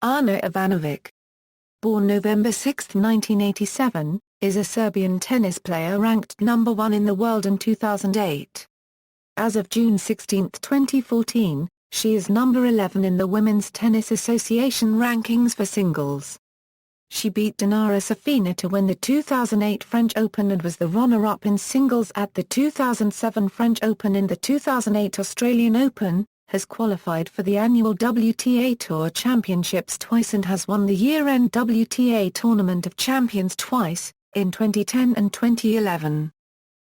Ana Ivanović, born November 6, 1987, is a Serbian tennis player ranked number 1 in the world in 2008. As of June 16, 2014, she is number 11 in the Women's Tennis Association rankings for singles. She beat Dinara Safina to win the 2008 French Open and was the runner-up in singles at the 2007 French Open and the 2008 Australian Open, has qualified for the annual WTA Tour Championships twice and has won the year-end WTA Tournament of Champions twice, in 2010 and 2011.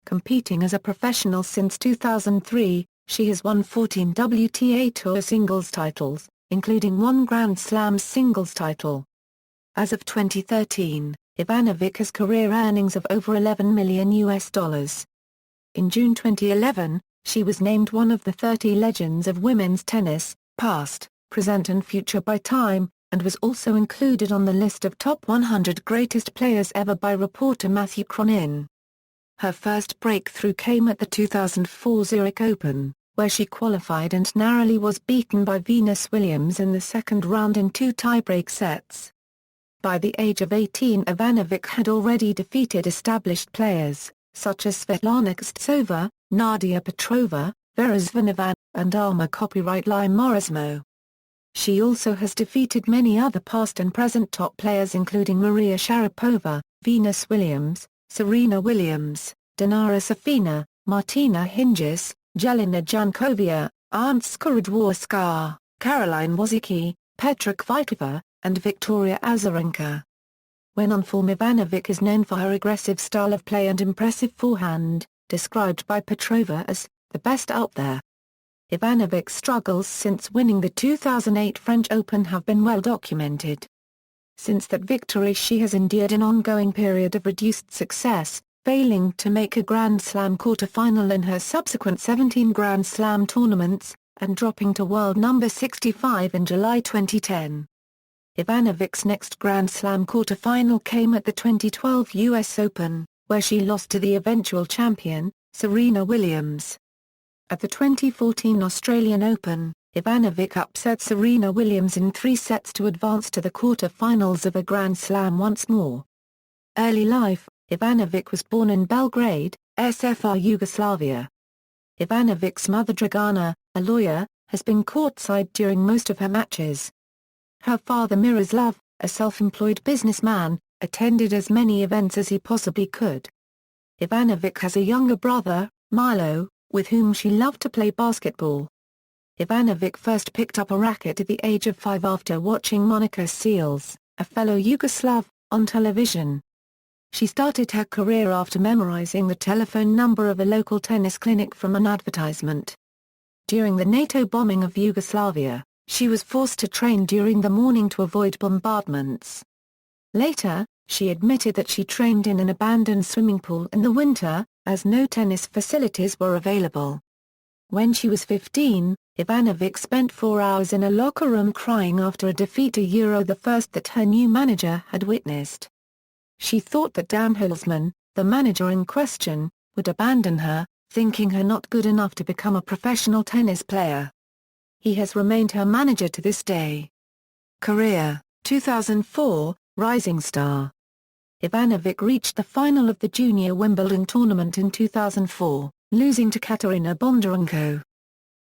Competing as a professional since 2003, she has won 14 WTA Tour singles titles, including 1 Grand Slam singles title. As of 2013, Ivanovic has career earnings of over $11 million. In June 2011, she was named one of the 30 legends of women's tennis, past, present and future by Time, and was also included on the list of top 100 greatest players ever by reporter Matthew Cronin. Her first breakthrough came at the 2004 Zurich Open, where she qualified and narrowly was beaten by Venus Williams in the second round in 2 tie-break sets. By the age of 18, Ivanovic had already defeated established players, such as Svetlana Kostova, Nadia Petrova, Vera Zvonareva, and Arma copyright Line Morismo. She also has defeated many other past and present top players including Maria Sharapova, Venus Williams, Serena Williams, Dinara Safina, Martina Hingis, Jelena Jankovic, Arntska Radwanska, Caroline Wozniacki, Petra Kvitova, and Victoria Azarenka. When on form, Ivanovic is known for her aggressive style of play and impressive forehand, described by Petrova as the best out there. Ivanovic's struggles since winning the 2008 French Open have been well documented. Since that victory, she has endured an ongoing period of reduced success, failing to make a Grand Slam quarter-final in her subsequent 17 Grand Slam tournaments, and dropping to world number 65 in July 2010. Ivanovic's next Grand Slam quarter-final came at the 2012 US Open, where she lost to the eventual champion, Serena Williams. At the 2014 Australian Open, Ivanovic upset Serena Williams in 3 sets to advance to the quarter-finals of a Grand Slam once more. Early life: Ivanovic was born in Belgrade, SFR Yugoslavia. Ivanovic's mother Dragana, a lawyer, has been courtside during most of her matches. Her father Miroslav, a self-employed businessman, attended as many events as he possibly could. Ivanovic has a younger brother, Milo, with whom she loved to play basketball. Ivanovic first picked up a racket at the age of 5 after watching Monica Seles, a fellow Yugoslav, on television. She started her career after memorizing the telephone number of a local tennis clinic from an advertisement. During the NATO bombing of Yugoslavia, she was forced to train during the morning to avoid bombardments. Later, she admitted that she trained in an abandoned swimming pool in the winter, as no tennis facilities were available. When she was 15, Ivanovic spent 4 hours in a locker room crying after a defeat, the first that her new manager had witnessed. She thought that Dan Hulsman, the manager in question, would abandon her, thinking her not good enough to become a professional tennis player. He has remained her manager to this day. Career: 2004, Rising Star. Ivanovic reached the final of the Junior Wimbledon tournament in 2004, losing to Katarina Bondarenko.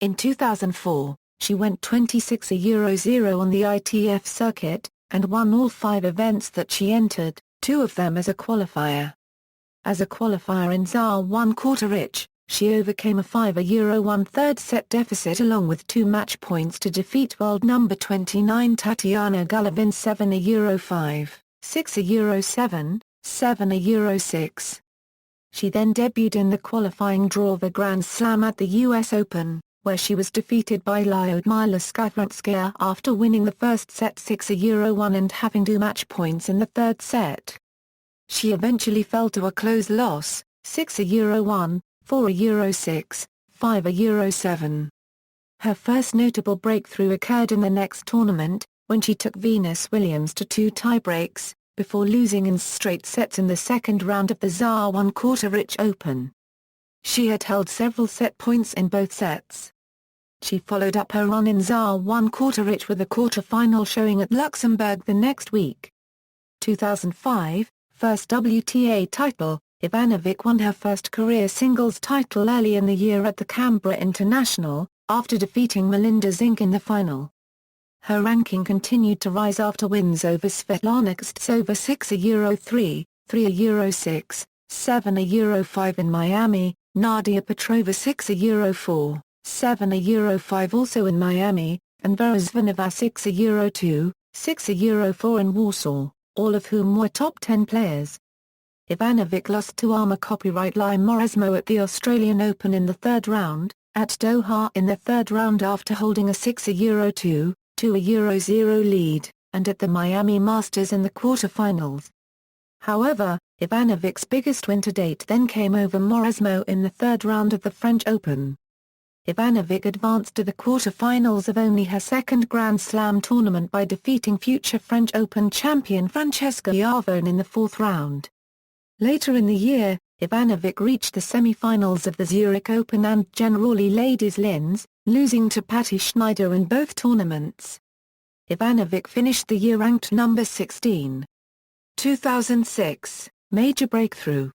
In 2004, she went 26-0 on the ITF circuit, and won all 5 events that she entered, 2 of them as a qualifier. As a qualifier in ZAR 1/4, she overcame a 5-1 third-set deficit along with 2 match points to defeat world number 29 Tatiana Golovin 7-5, 6-7, 7-6. She then debuted in the qualifying draw of a Grand Slam at the US Open, where she was defeated by Lyudmila Skavronskaya after winning the first set 6-1 and having 2 match points in the third set. She eventually fell to a close loss, 6-1, 4-6, 5-7. Her first notable breakthrough occurred in the next tournament, when she took Venus Williams to 2 tiebreaks, before losing in straight sets in the second round of the ZAR 1/4 Open. She had held several set points in both sets. She followed up her run in ZAR 1/4 with a quarter-final showing at Luxembourg the next week. 2005, first WTA title. Ivanovic won her first career singles title early in the year at the Canberra International, after defeating Melinda Zink in the final. Her ranking continued to rise after wins over Svetlana Kuznetsova 6-3, 3-6, 7-5 in Miami, Nadia Petrova 6-4, 7-5 also in Miami, and Vera Zvonareva 6-2, 6-4 in Warsaw, all of whom were top 10 players. Ivanovic lost to Ivanović Mauresmo at the Australian Open in the third round, at Doha in the third round after holding a 6-2, 2-0 lead, and at the Miami Masters in the quarter-finals. However, Ivanovic's biggest win to date then came over Mauresmo in the third round of the French Open. Ivanovic advanced to the quarter-finals of only her second Grand Slam tournament by defeating future French Open champion Francesca Iavone in the fourth round. Later in the year, Ivanovic reached the semi-finals of the Zurich Open and Generali Ladies Linz, losing to Patti Schneider in both tournaments. Ivanovic finished the year ranked number 16. 2006, major breakthrough.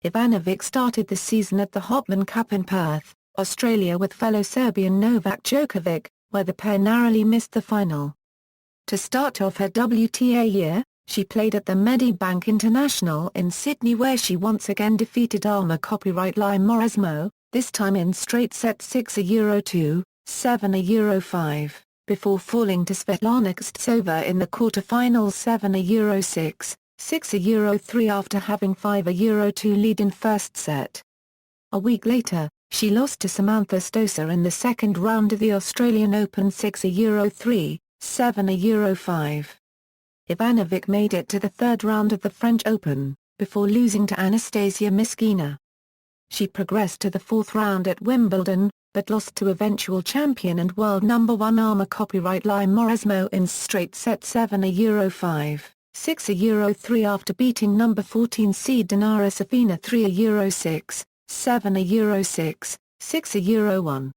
Ivanovic started the season at the Hopman Cup in Perth, Australia with fellow Serbian Novak Djokovic, where the pair narrowly missed the final. To start off her WTA year, she played at the Medibank International in Sydney where she once again defeated Ivanović Mauresmo, this time in straight sets 6-2, 7-5, before falling to Svetlana Kuznetsova in the quarter-finals 7-6, 6-3 after having 5-2 lead in first set. A week later, she lost to Samantha Stosur in the second round of the Australian Open 6-3, 7-5. Ivanovic made it to the third round of the French Open, before losing to Anastasia Miskina. She progressed to the fourth round at Wimbledon, but lost to eventual champion and world number 1 Ivanović Mauresmo in straight set 7-5, 6-3 after beating number 14 seed Dinara Safina 3-6, 7-6, 6-1.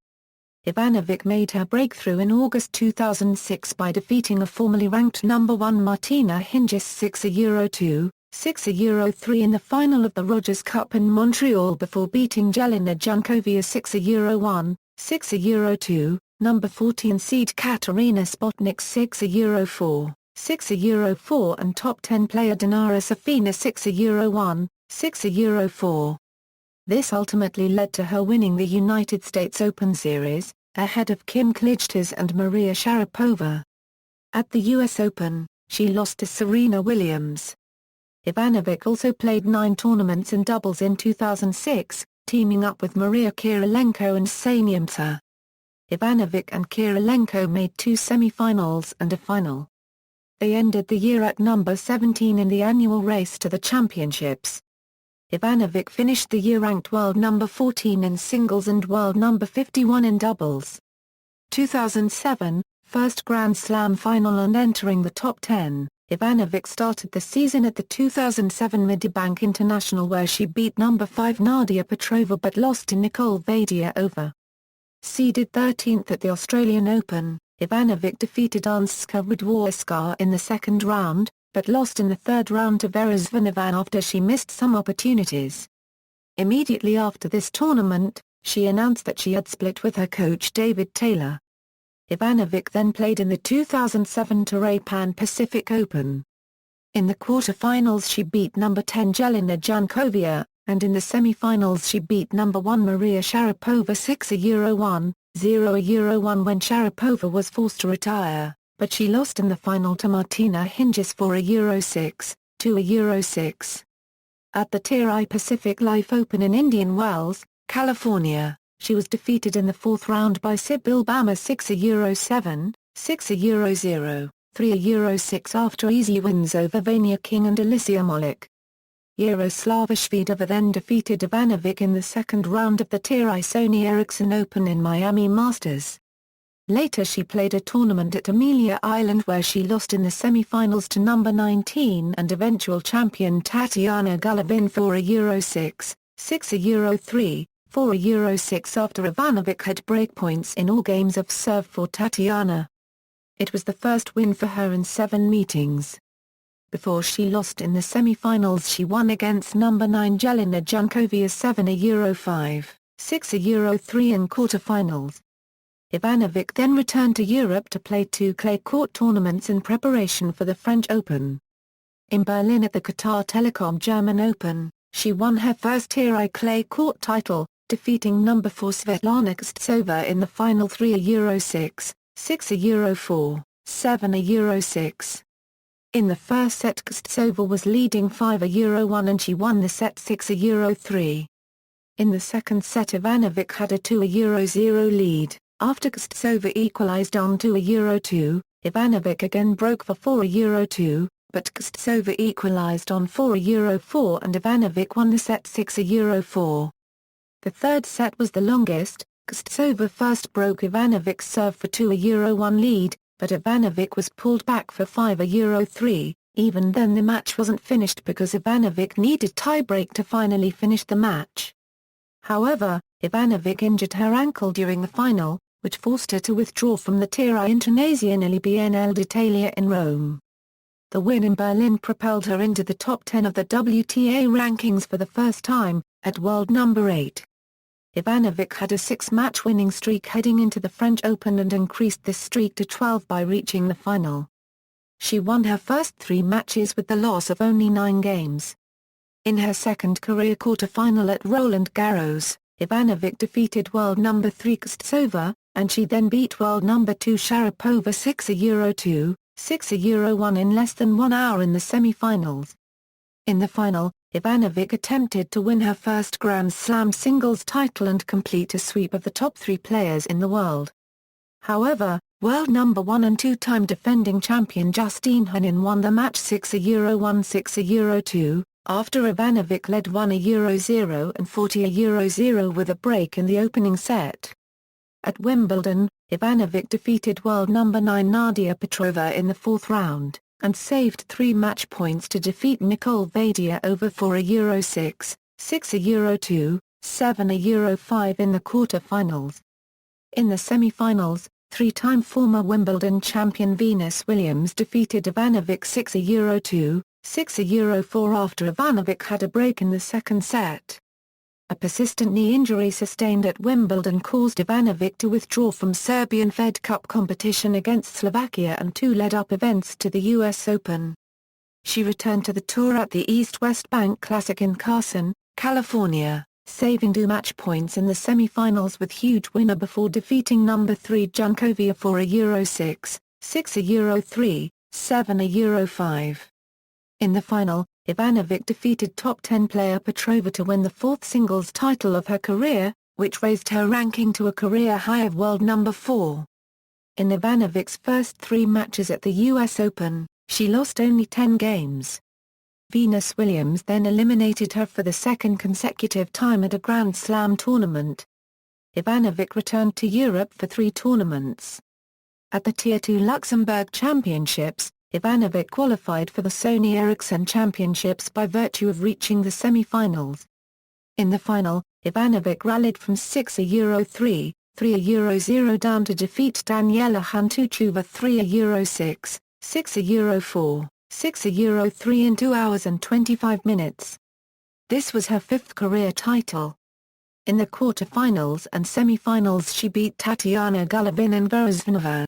Ivanovic made her breakthrough in August 2006 by defeating a formerly ranked number 1 Martina Hingis 6-2, 6-3 in the final of the Rogers Cup in Montreal before beating Jelena Jankovia 6-1, 6-2, number 14 seed Katerina Spotnik 6-4, 6-4 and top 10 player Dinara Safina 6-1, 6-4. This ultimately led to her winning the United States Open Series, ahead of Kim Clijsters and Maria Sharapova. At the US Open, she lost to Serena Williams. Ivanovic also played 9 tournaments in doubles in 2006, teaming up with Maria Kirilenko and Saniemsa. Ivanovic and Kirilenko made 2 semi-finals and a final. They ended the year at number 17 in the annual race to the championships. Ivanovic finished the year ranked world number 14 in singles and world number 51 in doubles. 2007, first Grand Slam final and entering the top 10, Ivanovic started the season at the 2007 Medibank International where she beat number 5 Nadia Petrova but lost to Nicole Vadiaova. Seeded 13th at the Australian Open, Ivanovic defeated Anska Radwanska in the second round, but lost in the third round to Vera Zvonareva after she missed some opportunities. Immediately after this tournament, she announced that she had split with her coach David Taylor. Ivanovic then played in the 2007 Torrey Pan Pacific Open. In the quarter-finals she beat number 10 Jelena Jankovia, and in the semi-finals she beat number 1 Maria Sharapova 6-1, 0-1 when Sharapova was forced to retire, but she lost in the final to Martina Hingis 4-6, 2-6. At the TRI Pacific Life Open in Indian Wells, California, she was defeated in the fourth round by Sibyl Bama 6-7, 6-0, 3-6 after easy wins over Vania King and Alicia Molik. Yaroslava Shvedova then defeated Ivanovic in the second round of the TRI Sony Ericsson Open in Miami Masters. Later she played a tournament at Amelia Island where she lost in the semi-finals to number 19 and eventual champion Tatiana Golovin 4-6, 6-3, 4-6 after Ivanovic had breakpoints in all games of serve for Tatiana. It was the first win for her in 7 meetings. Before she lost in the semi-finals, she won against number 9 Jelena Janković 7-5, 6-3 in quarter-finals. Ivanovic then returned to Europe to play 2 clay court tournaments in preparation for the French Open. In Berlin at the Qatar Telecom German Open, she won her first Tier clay court title, defeating number 4 Svetlana Kostsova in the final 3-6, 6-4, 7-6. In the first set, Kostsova was leading 5-1 and she won the set 6-3. In the second set, Ivanovic had a 2-0 lead. After Kostsova equalized on 2-2, Ivanovic again broke for 4-2, but Kostsova equalized on 4-4 and Ivanovic won the set 6-4. The third set was the longest. Kostsova first broke Ivanovic's serve for 2-1 lead, but Ivanovic was pulled back for 5-3. Even then the match wasn't finished because Ivanovic needed tiebreak to finally finish the match. However, Ivanovic injured her ankle during the final, which forced her to withdraw from the Tira Internazionale BNL d'Italia in Rome. The win in Berlin propelled her into the top 10 of the WTA rankings for the first time, at world number 8. Ivanovic had a 6-match winning streak heading into the French Open and increased this streak to 12 by reaching the final. She won her first 3 matches with the loss of only 9 games. In her second career quarter-final at Roland Garros, Ivanovic defeated world number 3 Kostsova, and she then beat world number 2 Sharapova 6-2, 6-1 in less than 1 hour in the semi-finals. In the final, Ivanovic attempted to win her first Grand Slam singles title and complete a sweep of the top 3 players in the world. However, world number 1 and 2-time defending champion Justine Henin won the match 6-1, 6-2, after Ivanovic led 1-0 and 40-0 with a break in the opening set. At Wimbledon, Ivanovic defeated world number 9 Nadia Petrova in the 4th round, and saved 3 match points to defeat Nicole Vadia over 4-6, 6-2, 7-5 in the quarter-finals. In the semi-finals, 3-time former Wimbledon champion Venus Williams defeated Ivanovic 6-2, 6-4 after Ivanovic had a break in the second set. A persistent knee injury sustained at Wimbledon caused Ivanovic to withdraw from Serbian Fed Cup competition against Slovakia and 2 led-up events to the US Open. She returned to the tour at the East-West Bank Classic in Carson, California, saving 2 match points in the semi-finals with huge winner before defeating number 3 Janković 4-6, 6-3, 7-5. In the final, Ivanovic defeated top 10 player Petrova to win the 4th singles title of her career, which raised her ranking to a career high of world number 4. In Ivanovic's first 3 matches at the US Open, she lost only 10 games. Venus Williams then eliminated her for the second consecutive time at a Grand Slam tournament. Ivanovic returned to Europe for 3 tournaments. At the Tier 2 Luxembourg Championships, Ivanovic qualified for the Sony Ericsson Championships by virtue of reaching the semi-finals. In the final, Ivanovic rallied from 6-3, 3-0 down to defeat Daniela Hantuchova 3-6, 6-4, 6-3 in 2 hours and 25 minutes. This was her 5th career title. In the quarter-finals and semi-finals she beat Tatiana Golovin and Vera Zvonareva.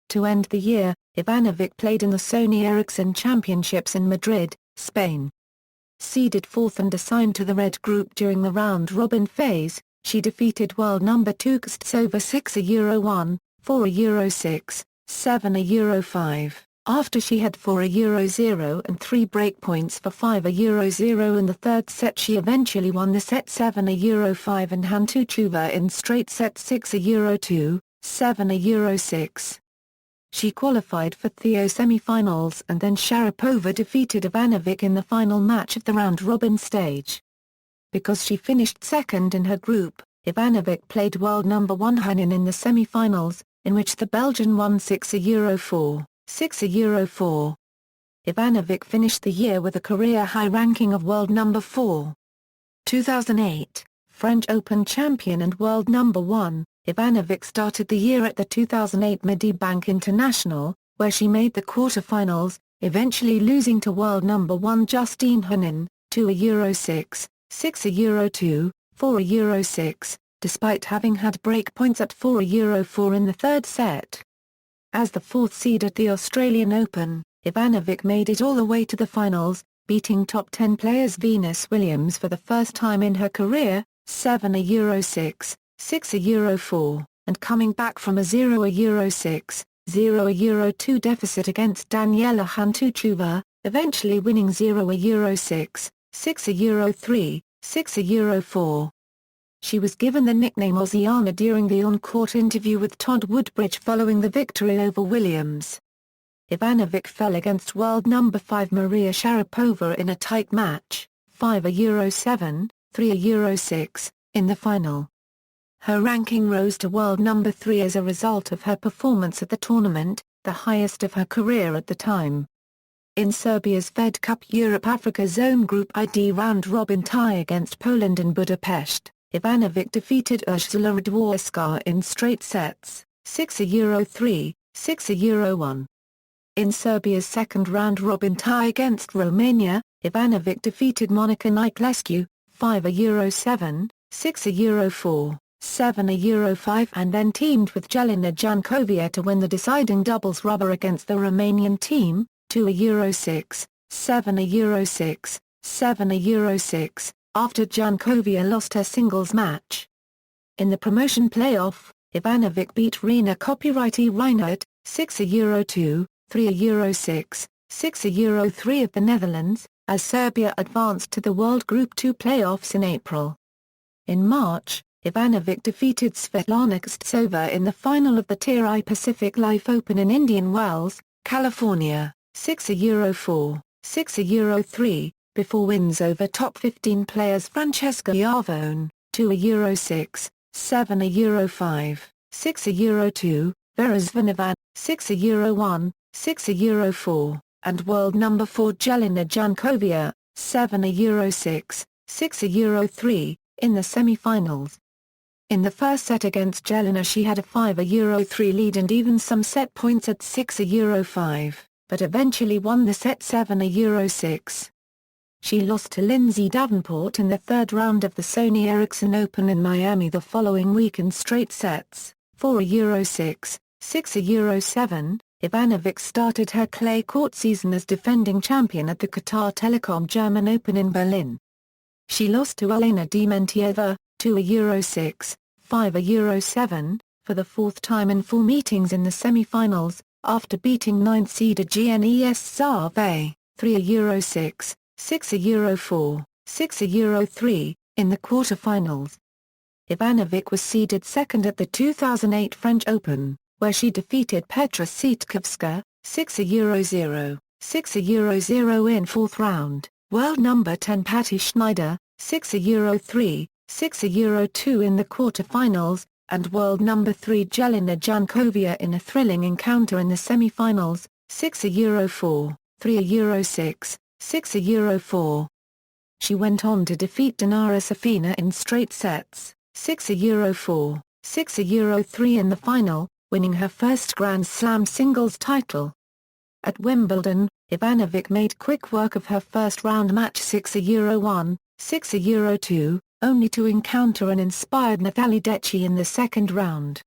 To end the year, Ivanovic played in the Sony Ericsson Championships in Madrid, Spain. Seeded 4th and assigned to the red group during the round-robin phase, she defeated world number 2 Kostsova 6-1, 4-6, 7-5, after she had 4-0 and 3 breakpoints for 5-0 in the third set. She eventually won the set 7-5 and Hantuchova in straight set 6-2, 7-6. She qualified for the semi-finals and then Sharapova defeated Ivanovic in the final match of the round-robin stage. Because she finished second in her group, Ivanovic played world number 1 Henin in the semi-finals, in which the Belgian won 6-4, 6-4. Ivanovic finished the year with a career-high ranking of world number 4. 2008, French Open champion and world number 1, Ivanovic started the year at the 2008 Medibank International, where she made the quarter-finals, eventually losing to world number 1 Justine Henin, 2-6, 6-2, 4-6, despite having had break points at 4-4 in the third set. As the fourth seed at the Australian Open, Ivanovic made it all the way to the finals, beating top 10 players Venus Williams for the first time in her career, 7-6, 6-4, and coming back from a 0-6, 0-2 deficit against Daniela Hantuchova, eventually winning 0-6, 6-3, 6-4. She was given the nickname Aussiana during the on-court interview with Todd Woodbridge following the victory over Williams. Ivanovic fell against world number 5 Maria Sharapova in a tight match, 5-7, 3-6, in the final. Her ranking rose to world number 3 as a result of her performance at the tournament, the highest of her career at the time. In Serbia's Fed Cup Europe-Africa Zone Group ID round-robin tie against Poland in Budapest, Ivanovic defeated Ursula Radwanska in straight sets, 6-3, 6-1. In Serbia's second round-robin tie against Romania, Ivanovic defeated Monica Niculescu, 5-7, 6-4, 7-5 and then teamed with Jelena Jankovic to win the deciding doubles rubber against the Romanian team, 2-6, 7-6, 7-6, after Jankovic lost her singles match. In the promotion playoff, Ivanovic beat Rena copyrighty Reinhardt, 6-2, 3-6, 6-3 of the Netherlands, as Serbia advanced to the World Group 2 playoffs in April. In March, Ivanovic defeated Svetlana Kostsova in the final of the Tier I Pacific Life Open in Indian Wells, California, 6-4, 6-3, before wins over top 15 players Francesca Iavone, 2-6, 7-5, 6-2, Vera Zvonova, 6-1, 6-4, and world number 4 Jelena Jankovic, 7-6, 6-3, in the semi-finals. In the first set against Jelena she had a 5-3 lead and even some set points at 6-5, but eventually won the set 7-6. She lost to Lindsay Davenport in the third round of the Sony Ericsson Open in Miami the following week in straight sets, 4-6, 6-7. Ivanovic started her clay court season as defending champion at the Qatar Telecom German Open in Berlin. She lost to Elena Dementieva, 2-6, 5-7, for the fourth time in 4 meetings in the semi-finals, after beating 9th seeded Gnes Zave, 3-6, 6-4, 6-3, in the quarter-finals. Ivanovic was seeded second at the 2008 French Open, where she defeated Petra Sitkovska, 6-0, 6-0 in fourth round, world number 10 Patty Schneider, 6-3, 6-2 in the quarter-finals, and world number 3 Jelena Jankovic in a thrilling encounter in the semi-finals, 6-4, 3-6, 6-4. She went on to defeat Dinara Safina in straight sets, 6-4, 6-3 in the final, winning her first Grand Slam singles title. At Wimbledon, Ivanovic made quick work of her first-round match 6-1, 6-2, only to encounter an inspired Nathalie Decci in the second round.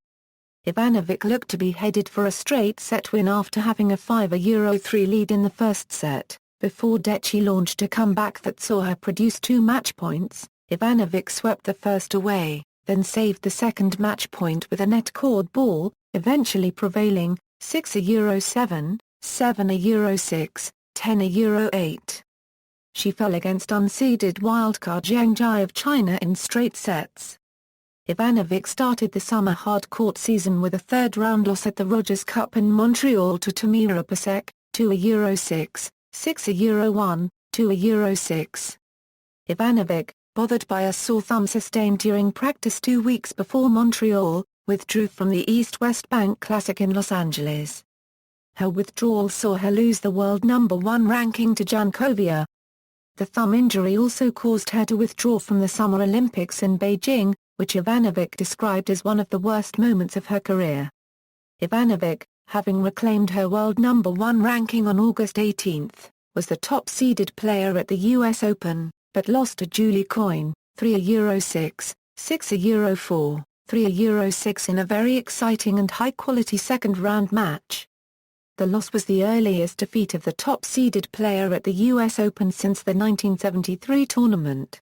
Ivanovic looked to be headed for a straight-set win after having a 5-3 lead in the first set, before Decci launched a comeback that saw her produce 2 match points. Ivanovic swept the first away, then saved the second match point with a net cord ball, eventually prevailing, 6-7, 7-6, 10-8. She fell against unseeded wildcard Zheng Jia of China in straight sets. Ivanovic started the summer hard-court season with a third-round loss at the Rogers Cup in Montreal to Tamira Pasek, 2-6, 6-1, 2-6. Ivanovic, bothered by a sore thumb sustained during practice 2 weeks before Montreal, withdrew from the East-West Bank Classic in Los Angeles. Her withdrawal saw her lose the world number 1 ranking to Jankovic. The thumb injury also caused her to withdraw from the Summer Olympics in Beijing, which Ivanovic described as one of the worst moments of her career. Ivanovic, having reclaimed her world number 1 ranking on August 18, was the top-seeded player at the US Open, but lost to Julie Coyne, 3-6, 6-4, 3-6 in a very exciting and high-quality second-round match. The loss was the earliest defeat of the top-seeded player at the US Open since the 1973 tournament.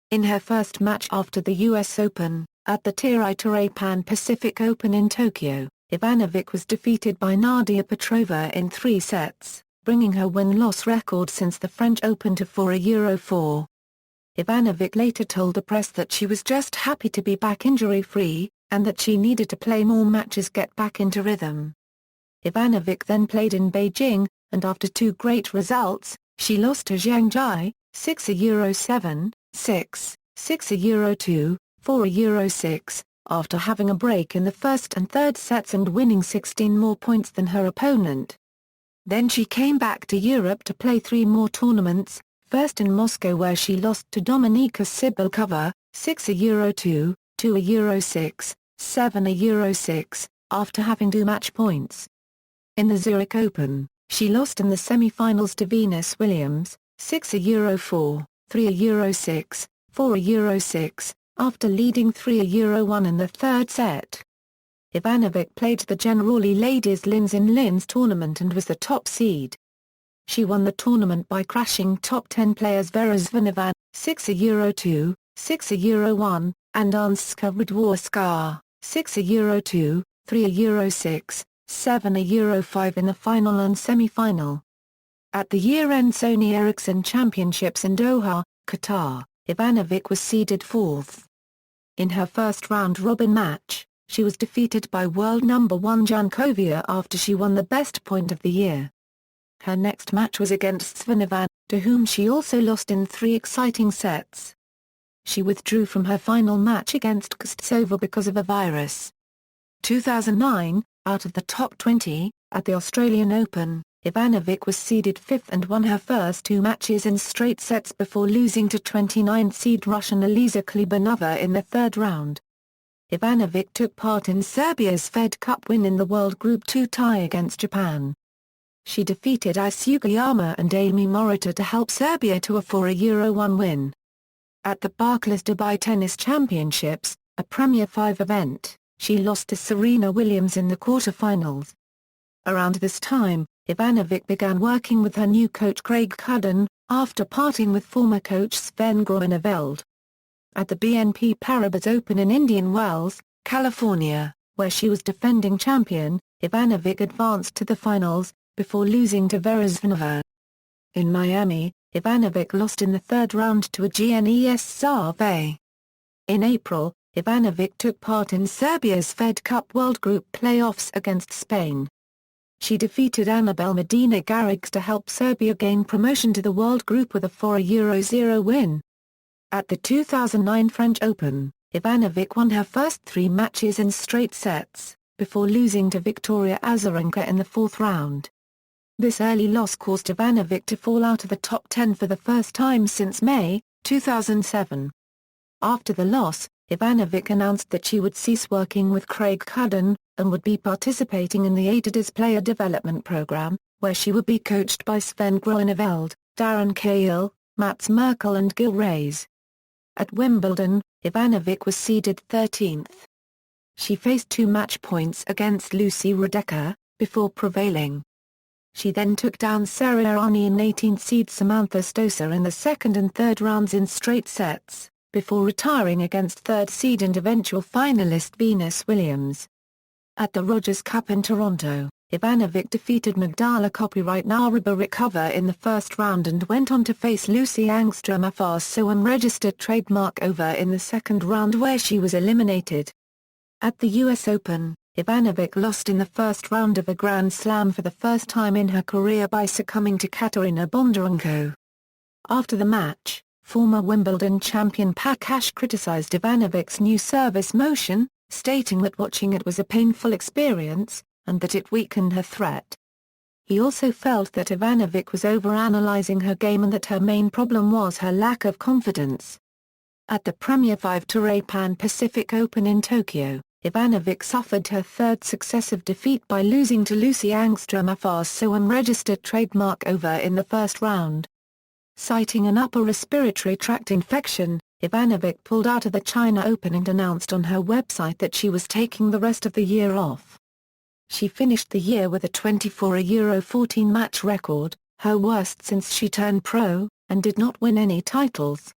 In her first match after the US Open, at the Taipei Pan-Pacific Open in Tokyo, Ivanovic was defeated by Nadia Petrova in 3 sets, bringing her win-loss record since the French Open to 4-4. Ivanovic later told the press that she was just happy to be back injury-free, and that she needed to play more matches to get back into rhythm. Ivanovic then played in Beijing, and after 2 great results, she lost to Zhang Jie, 6-7, 6, 6-2, 4-6, after having a break in the first and third sets and winning 16 more points than her opponent. Then she came back to Europe to play 3 more tournaments, first in Moscow where she lost to Dominika Cibulkova, 6-2, 2-6, 7-6, after having 2 match points. In the Zurich Open, she lost in the semi-finals to Venus Williams, 6-4, 3-6, 4-6, after leading 3-1 in the third set. Ivanovic played the Generali Ladies Linz in Linz tournament and was the top seed. She won the tournament by crashing top 10 players Vera Zvonareva, 6-2, 6-1, and Anska Radwanska, 6-2, 3-6, 7-5 in the final and semi-final. At the year-end Sony Ericsson Championships in Doha, Qatar, Ivanovic was seeded 4th. In her first round-robin match, she was defeated by world number 1 Jankovic after she won the best point of the year. Her next match was against Zvonareva, to whom she also lost in 3 exciting sets. She withdrew from her final match against Kostova because of a virus. 2009, out of the top 20, at the Australian Open, Ivanovic was seeded 5th and won her first 2 matches in straight sets before losing to 29th seed Russian Elisa Klibanova in the third round. Ivanovic took part in Serbia's Fed Cup win in the World Group 2 tie against Japan. She defeated Aisha Sugiyama and Amy Morita to help Serbia to a 4-1 win. At the Barclays Dubai Tennis Championships, a Premier 5 event, she lost to Serena Williams in the quarter-finals. Around this time, Ivanovic began working with her new coach Craig Cudden, after parting with former coach Sven Groeneveld. At the BNP Paribas Open in Indian Wells, California, where she was defending champion, Ivanovic advanced to the finals, before losing to Vera Zvonareva. In Miami, Ivanovic lost in the third round to Agnes Sarve. In April, Ivanovic took part in Serbia's Fed Cup World Group playoffs against Spain. She defeated Annabel Medina Garrigues to help Serbia gain promotion to the World Group with a 4-0 win. At the 2009 French Open, Ivanovic won her first 3 matches in straight sets, before losing to Victoria Azarenka in the 4th round. This early loss caused Ivanovic to fall out of the top 10 for the first time since May, 2007. After the loss, Ivanovic announced that she would cease working with Craig Cudden, and would be participating in the Adidas Player Development Program, where she would be coached by Sven Groeneveld, Darren Cahill, Mats Merkel and Gil Reyes. At Wimbledon, Ivanovic was seeded 13th. She faced 2 match points against Lucy Radecka, before prevailing. She then took down Sarah Errani and 18th seed Samantha Stosur in the second and third rounds in straight sets, before retiring against third seed and eventual finalist Venus Williams. At the Rogers Cup in Toronto, Ivanovic defeated Magdala Copyright Narabarikova in the first round and went on to face Lucy Angstrom Afars so unregistered trademark over in the second round where she was eliminated. At the US Open, Ivanovic lost in the first round of a Grand Slam for the first time in her career by succumbing to Katerina Bondarenko. After the match, former Wimbledon champion Prakash criticized Ivanovic's new service motion, stating that watching it was a painful experience, and that it weakened her threat. he also felt that Ivanovic was overanalyzing her game and that her main problem was her lack of confidence. At the Premier 5 Tour Pan Pacific Open in Tokyo, Ivanovic suffered her third successive defeat by losing to Lucy Angstrom, a fast unregistered trademark over in the first round. Citing an upper respiratory tract infection, Ivanovic pulled out of the China Open and announced on her website that she was taking the rest of the year off. She finished the year with a 24-14 match record, her worst since she turned pro, and did not win any titles.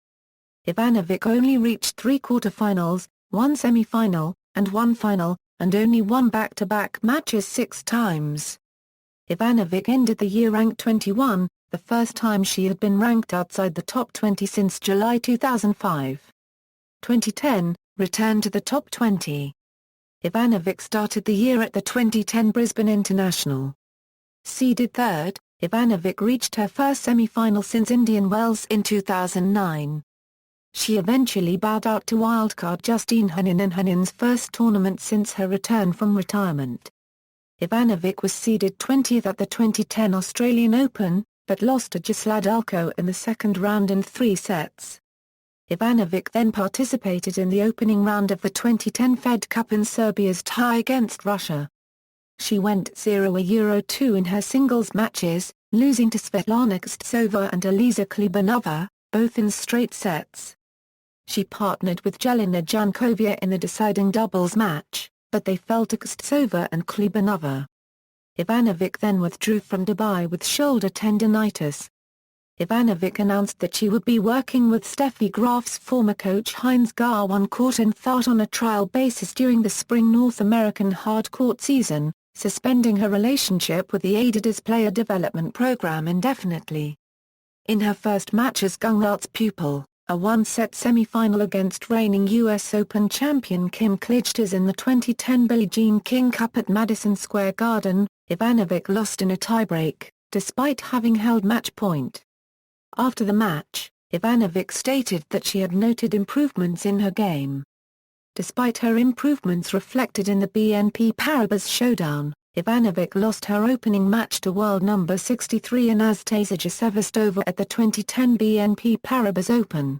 Ivanovic only reached 3 quarterfinals, 1 semi-final, and 1 final, and only won back-to-back matches 6 times. Ivanovic ended the year ranked 21, the first time she had been ranked outside the top 20 since July 2005. 2010, returned to the top 20. Ivanovic started the year at the 2010 Brisbane International. Seeded third, Ivanovic reached her first semi-final since Indian Wells in 2009. She eventually bowed out to wildcard Justine Henin in Henin's first tournament since her return from retirement. Ivanovic was seeded 20th at the 2010 Australian Open, but lost to Jasladalko in the second round in 3 sets. Ivanovic then participated in the opening round of the 2010 Fed Cup in Serbia's tie against Russia. She went 0-2 in her singles matches, losing to Svetlana Kostsova and Elisa Klibanova, both in straight sets. She partnered with Jelena Jankovic in the deciding doubles match, but they fell to Kostsova and Klibanova. Ivanovic then withdrew from Dubai with shoulder tendinitis. Ivanovic announced that she would be working with Steffi Graf's former coach Heinz Garwin-Court in Thart on a trial basis during the spring North American hard court season, suspending her relationship with the Adidas Player Development Program indefinitely. In her first match as Gungart's pupil, a 1-set semi-final against reigning U.S. Open champion Kim Clijsters in the 2010 Billie Jean King Cup at Madison Square Garden, Ivanovic lost in a tiebreak, despite having held match point. After the match, Ivanovic stated that she had noted improvements in her game. Despite her improvements reflected in the BNP Paribas showdown, Ivanovic lost her opening match to world number 63 Anastasia Sevastova at the 2010 BNP Paribas Open.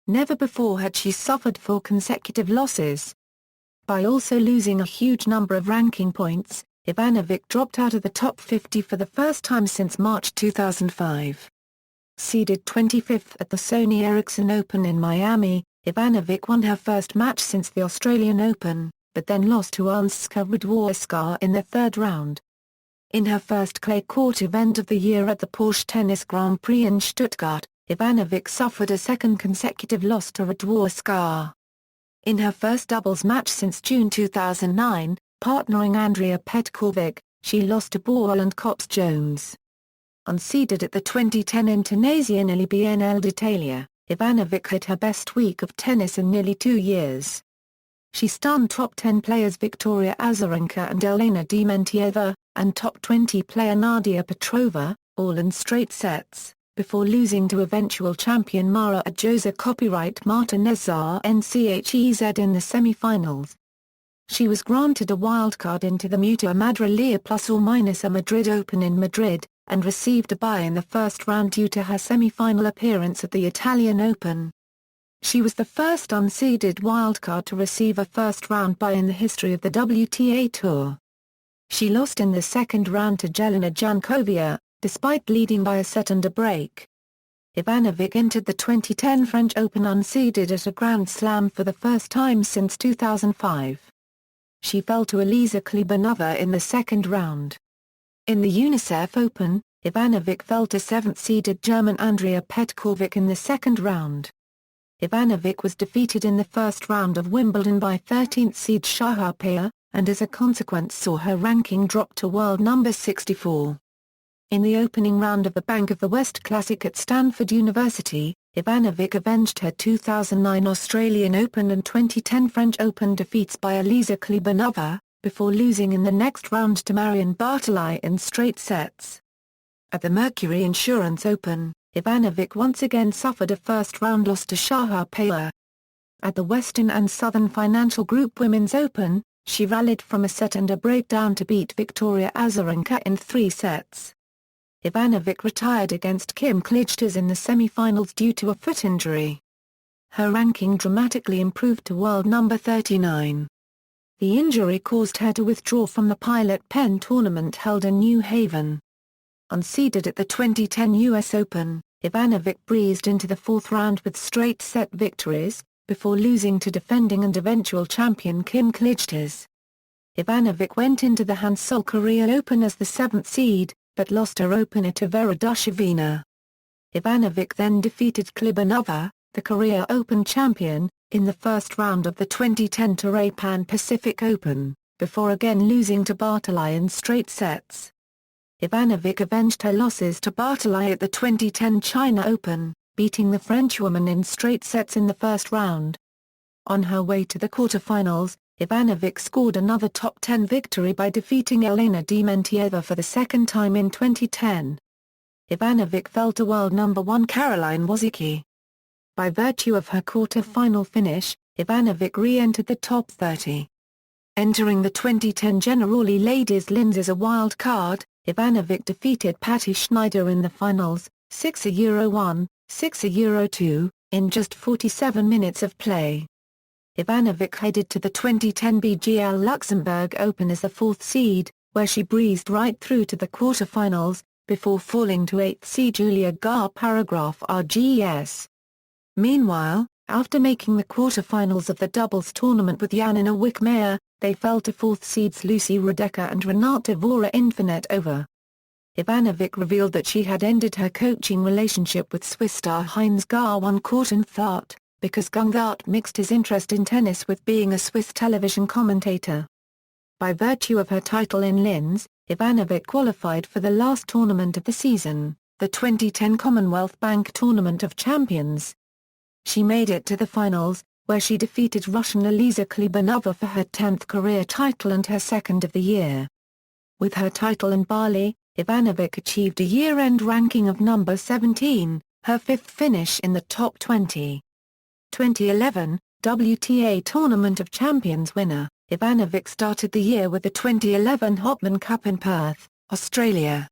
Never before had she suffered 4 consecutive losses. By also losing a huge number of ranking points, Ivanovic dropped out of the top 50 for the first time since March 2005. Seeded 25th at the Sony Ericsson Open in Miami, Ivanovic won her first match since the Australian Open, but then lost to Anska Radwanska in the third round. In her first clay court event of the year at the Porsche Tennis Grand Prix in Stuttgart, Ivanovic suffered a second consecutive loss to Radwanska. In her first doubles match since June 2009, partnering Andrea Petkovic, she lost to Borrell and Cops-Jones. Unseeded at the 2010 Internazionale Biennale d'Italia, Ivanovic had her best week of tennis in nearly 2 years. She stunned top 10 players Victoria Azarenka and Elena Dementieva, and top 20 player Nadia Petrova, all in straight sets, before losing to eventual champion Mara Adjoza copyright Marta Nchez in the semi-finals. She was granted a wildcard into the Mutua Madrileña ± a Madrid Open in Madrid, and received a bye in the first round due to her semi-final appearance at the Italian Open. She was the first unseeded wildcard to receive a first-round bye in the history of the WTA Tour. She lost in the second round to Jelena Jankovic, despite leading by a set and a break. Ivanovic entered the 2010 French Open unseeded at a Grand Slam for the first time since 2005. She fell to Elisa Klibanova in the second round. In the UNICEF Open, Ivanovic fell to 7th-seeded German Andrea Petkovic in the second round. Ivanovic was defeated in the first round of Wimbledon by 13th seed Sharapova, and as a consequence saw her ranking drop to world number 64. In the opening round of the Bank of the West Classic at Stanford University, Ivanovic avenged her 2009 Australian Open and 2010 French Open defeats by Elisa Klibanova, before losing in the next round to Marion Bartoli in straight sets. At the Mercury Insurance Open, Ivanovic once again suffered a first-round loss to Sharapova. At the Western and Southern Financial Group Women's Open, she rallied from a set and a breakdown to beat Victoria Azarenka in 3 sets. Ivanovic retired against Kim Clijsters in the semi-finals due to a foot injury. Her ranking dramatically improved to world number 39. The injury caused her to withdraw from the Pilot Pen tournament held in New Haven. Unseeded at the 2010 US Open, Ivanovic breezed into the 4th round with straight-set victories, before losing to defending and eventual champion Kim Clijsters. Ivanovic went into the Hansol Korea Open as the 7th seed, but lost her opener to Vera Dushevina. Ivanovic then defeated Klibanova, the Korea Open champion, in the first round of the 2010 Toray Pan Pacific Open, before again losing to Bartoli in straight sets. Ivanovic avenged her losses to Bartoli at the 2010 China Open, beating the Frenchwoman in straight sets in the first round. On her way to the quarterfinals, Ivanovic scored another top 10 victory by defeating Elena Dementieva for the second time in 2010. Ivanovic fell to world number 1 Caroline Wozniacki. By virtue of her quarter-final finish, Ivanovic re-entered the top 30. Entering the 2010 Generali Ladies Linz as a wild card, Ivanovic defeated Patti Schneider in the finals, 6-1, 6-2, in just 47 minutes of play. Ivanovic headed to the 2010 BGL Luxembourg Open as the 4th seed, where she breezed right through to the quarterfinals, before falling to 8th seed Julia Gar-RGS. Meanwhile, after making the quarterfinals of the doubles tournament with Janina Wickmeyer, they fell to 4th seeds Lucy Radecka and Renata Vora-Infinite-Over. Ivanovic revealed that she had ended her coaching relationship with Swiss star Heinz Garwon-Court and thought, because Gungart mixed his interest in tennis with being a Swiss television commentator. By virtue of her title in Linz, Ivanovic qualified for the last tournament of the season, the 2010 Commonwealth Bank Tournament of Champions. She made it to the finals, where she defeated Russian Elisa Klibanova for her 10th career title and her 2nd of the year. With her title in Bali, Ivanovic achieved a year-end ranking of number 17, her 5th finish in the top 20. 2011, WTA Tournament of Champions winner, Ivanovic started the year with the 2011 Hopman Cup in Perth, Australia.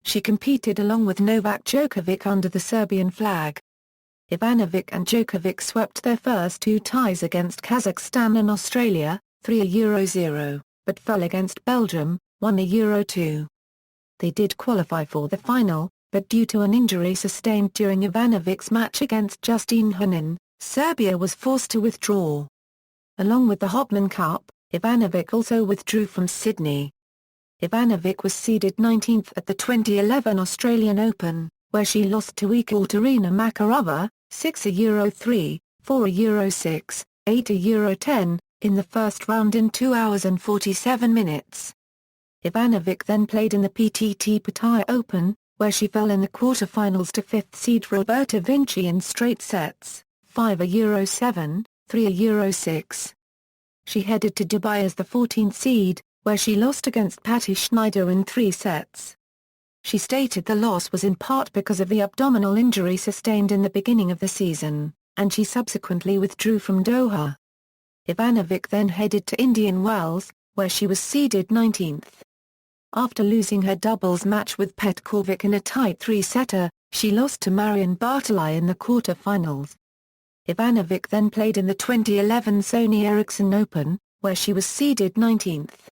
She competed along with Novak Djokovic under the Serbian flag. Ivanovic and Djokovic swept their first 2 ties against Kazakhstan and Australia, 3-0, but fell against Belgium, 1-2. They did qualify for the final, but due to an injury sustained during Ivanovic's match against Justine Henin, Serbia was forced to withdraw. Along with the Hopman Cup, Ivanovic also withdrew from Sydney. Ivanovic was seeded 19th at the 2011 Australian Open, where she lost to Ekaterina Makarova, 6-3, 4-6, 8-10, in the first round in 2 hours and 47 minutes. Ivanovic then played in the PTT Pattaya Open, where she fell in the quarterfinals to 5th seed Roberta Vinci in straight sets, 5-7, 3-6. She headed to Dubai as the 14th seed, where she lost against Patti Schneider in 3 sets. She stated the loss was in part because of the abdominal injury sustained in the beginning of the season, and she subsequently withdrew from Doha. Ivanovic then headed to Indian Wells, where she was seeded 19th. After losing her doubles match with Petkovic in a tight 3-setter, she lost to Marion Bartoli in the quarter-finals. Ivanovic then played in the 2011 Sony Ericsson Open, where she was seeded 19th.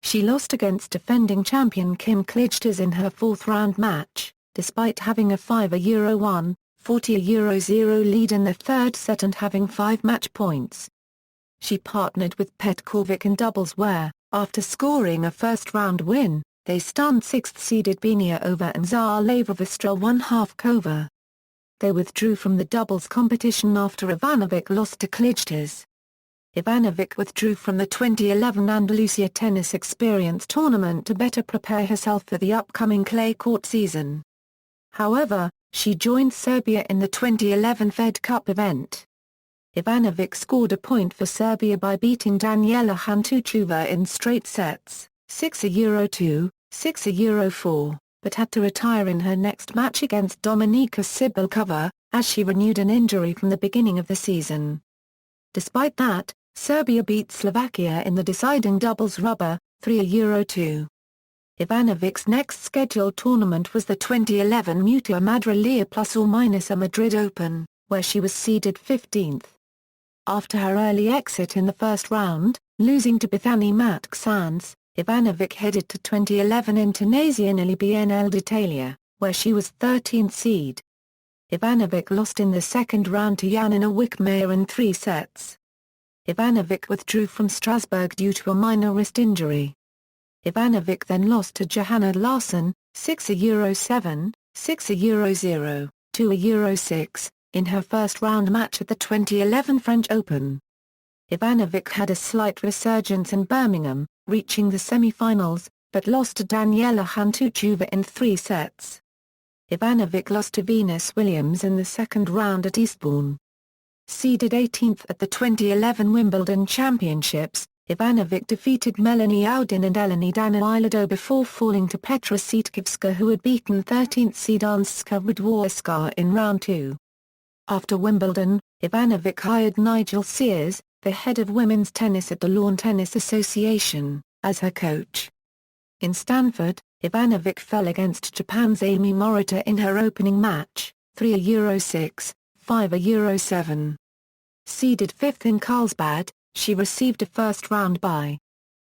She lost against defending champion Kim Clijsters in her 4th-round match, despite having a 5-1, 40-0 lead in the 3rd set and having 5 match points. She partnered with Petkovic in doubles where, after scoring a first-round win, they stunned 6th-seeded Beniova and Zaleva Vostrel-1/2-Kova. They withdrew from the doubles competition after Ivanovic lost to Clijsters. Ivanovic withdrew from the 2011 Andalusia Tennis Experience Tournament to better prepare herself for the upcoming clay court season. However, she joined Serbia in the 2011 Fed Cup event. Ivanovic scored a point for Serbia by beating Daniela Hantuchova in straight sets, 6-2, 6-4, but had to retire in her next match against Dominika Cibulkova, as she renewed an injury from the beginning of the season. Despite that, Serbia beat Slovakia in the deciding doubles rubber, 3-2. Ivanovic's next scheduled tournament was the 2011 Mutua Madrileña ± Madrid Open, where she was seeded 15th. After her early exit in the first round, losing to Bethany Matk-Sands, Ivanović headed to 2011 Internazionale BNL d'Italia, where she was 13th seed. Ivanović lost in the second round to Janina Wickmeyer in 3 sets. Ivanović withdrew from Strasbourg due to a minor wrist injury. Ivanović then lost to Johanna Larsson, 6-7, 6-0, 2-6, in her first round match at the 2011 French Open. Ivanović had a slight resurgence in Birmingham, reaching the semi-finals, but lost to Daniela Hantuchova in 3 sets. Ivanović lost to Venus Williams in the second round at Eastbourne. Seeded 18th at the 2011 Wimbledon Championships, Ivanović defeated Melanie Oudin and Eleni Danililado before falling to Petra Sietkivska, who had beaten 13th seed Anska Radworska in round 2. After Wimbledon, Ivanović hired Nigel Sears, the head of women's tennis at the Lawn Tennis Association, as her coach. In Stanford, Ivanović fell against Japan's Amy Morita in her opening match, 3-6, 5-7. Seeded 5th in Carlsbad, she received a first-round bye.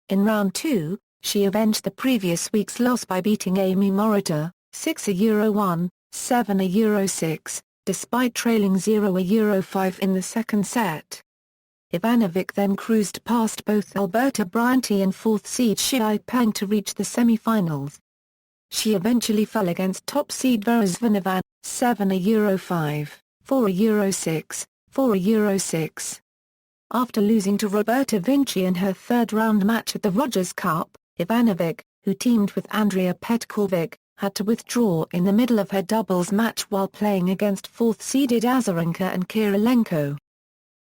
In round 2, she avenged the previous week's loss by beating Amy Morita, 6-1, 7-6, despite trailing 0-5 in the second set. Ivanović then cruised past both Alberta Bryantey and 4th seed Xi Peng to reach the semi-finals. She eventually fell against top seed Vera Zvonareva, 7-5, 4-6, 4-6. After losing to Roberta Vinci in her third-round match at the Rogers Cup, Ivanović, who teamed with Andrea Petkovic, had to withdraw in the middle of her doubles match while playing against 4th-seeded Azarenka and Kirilenko.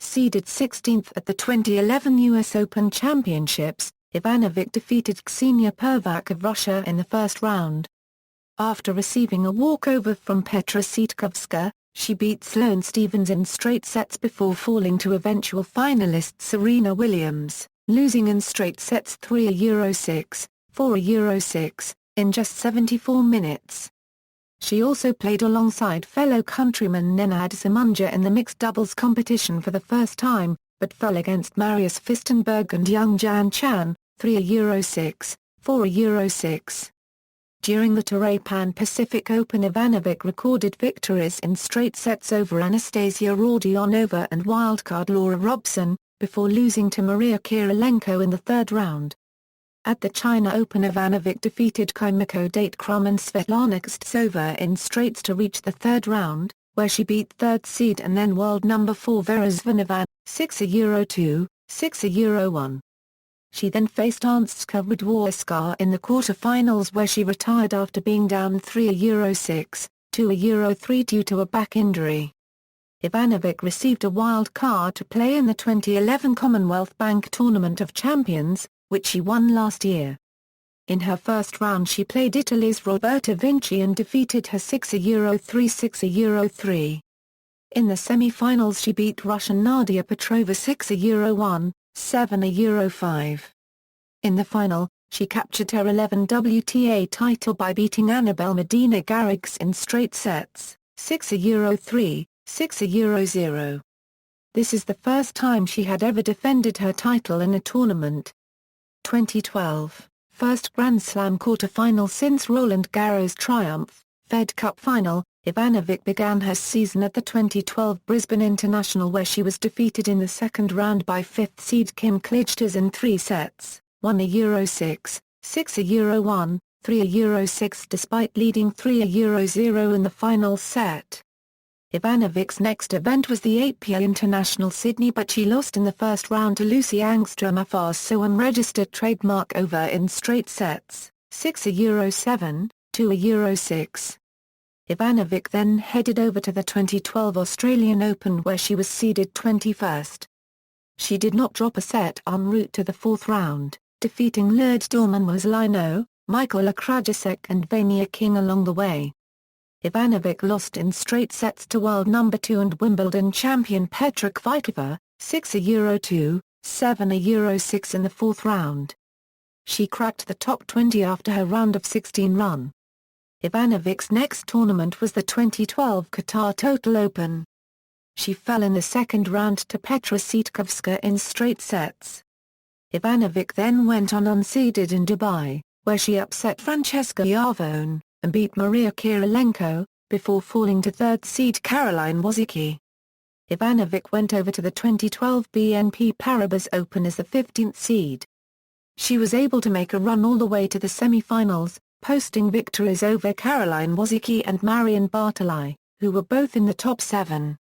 Seeded 16th at the 2011 US Open Championships, Ivanović defeated Ksenia Pervak of Russia in the first round. After receiving a walkover from Petra Sietkivska, she beat Sloane Stephens in straight sets before falling to eventual finalist Serena Williams, losing in straight sets 3-6, 4-6, in just 74 minutes. She also played alongside fellow countryman Nenad Simunja in the mixed doubles competition for the first time, but fell against Marius Fistenberg and Young Jan Chan, 3-6, 4-6. During the Toray Pan Pacific Open, Ivanović recorded victories in straight sets over Anastasia Rodionova and wildcard Laura Robson, before losing to Maria Kirilenko in the third round. At the China Open, Ivanović defeated Kimiko Date-Krum and Svetlana Kostsova in straights to reach the third round, where she beat third seed and then world number 4 Vera Zvonareva, 6-2, 6-1. She then faced Anska Radworska in the quarter-finals, where she retired after being down 3-6, 2-3 due to a back injury. Ivanović received a wild card to play in the 2011 Commonwealth Bank Tournament of Champions, which she won last year. In her first round she played Italy's Roberta Vinci and defeated her 6-3, 6-3. In the semi-finals she beat Russian Nadia Petrova 6-1, 7-5. In the final, she captured her 11th WTA title by beating Annabelle Medina Garrigues in straight sets, 6-3, 6-0. This is the first time she had ever defended her title in a tournament. 2012, first Grand Slam quarter-final since Roland Garros' triumph, Fed Cup final. Ivanović began her season at the 2012 Brisbane International, where she was defeated in the second round by 5th seed Kim Clijsters in 3 sets, 1-6, 6-1, 3-6, despite leading 3-0 in the final set. Ivanovic's next event was the APA International Sydney, but she lost in the first round to Lucy Angstrom of so unregistered trademark over in straight sets, 6-7, 2-6. Ivanović then headed over to the 2012 Australian Open, where she was seeded 21st. She did not drop a set en route to the fourth round, defeating Lourdes Dorman-Lino, Michaela Krajicek and Vania King along the way. Ivanović lost in straight sets to world number 2 and Wimbledon champion Petra Kvitova, 6-2, 7-6 in the fourth round. She cracked the top 20 after her round of 16 run. Ivanovic's next tournament was the 2012 Qatar Total Open. She fell in the second round to Petra Sitkovska in straight sets. Ivanovic then went on unseeded in Dubai, where she upset Francesca Iavone, and beat Maria Kirilenko, before falling to third seed Caroline Wozniacki. Ivanovic went over to the 2012 BNP Paribas Open as the 15th seed. She was able to make a run all the way to the semi-finals, posting victories over Caroline Wozniacki and Marion Bartoli, who were both in the top 7.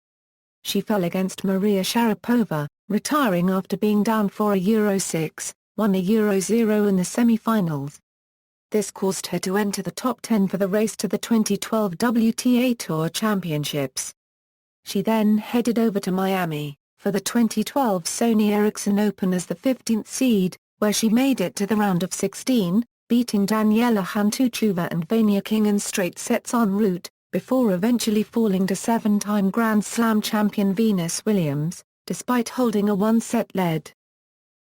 She fell against Maria Sharapova, retiring after being down 4-6, 1-0 in the semi-finals. This caused her to enter the top 10 for the race to the 2012 WTA Tour Championships. She then headed over to Miami, for the 2012 Sony Ericsson Open as the 15th seed, where she made it to the round of 16, beating Daniela Hantuchova and Vania King in straight sets en route, before eventually falling to 7-time Grand Slam champion Venus Williams, despite holding a one-set lead.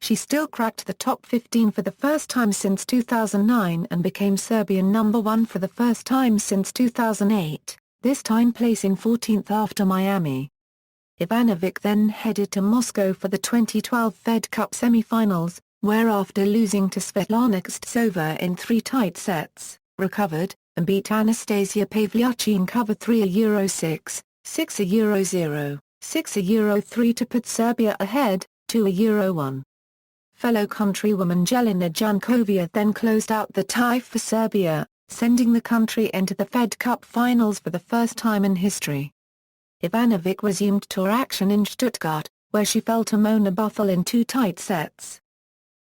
She still cracked the top 15 for the first time since 2009 and became Serbian number 1 for the first time since 2008, this time placing 14th after Miami. Ivanovic then headed to Moscow for the 2012 Fed Cup semi-finals, where after losing to Svetlana Kostova in 3 tight sets, recovered, and beat Anastasia Pavlyucci in cover 3-6, 6-0, 6-3 to put Serbia ahead, 2-1. Fellow countrywoman Jelena Jankovic then closed out the tie for Serbia, sending the country into the Fed Cup finals for the first time in history. Ivanovic resumed tour action in Stuttgart, where she fell to Mona Buthel in 2 tight sets.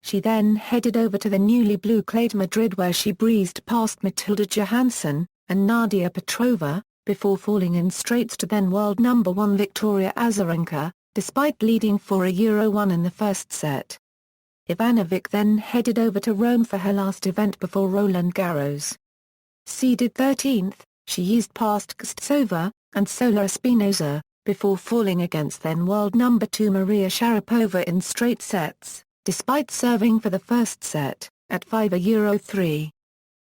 She then headed over to the newly blue-clayed Madrid where she breezed past Matilda Johansson and Nadia Petrova, before falling in straights to then world number 1 Victoria Azarenka, despite leading 4-1 in the first set. Ivanovic then headed over to Rome for her last event before Roland Garros. Seeded 13th, she eased past Kostova and Sola Espinosa, before falling against then world number 2 Maria Sharapova in straight sets, despite serving for the first set, at 5-3.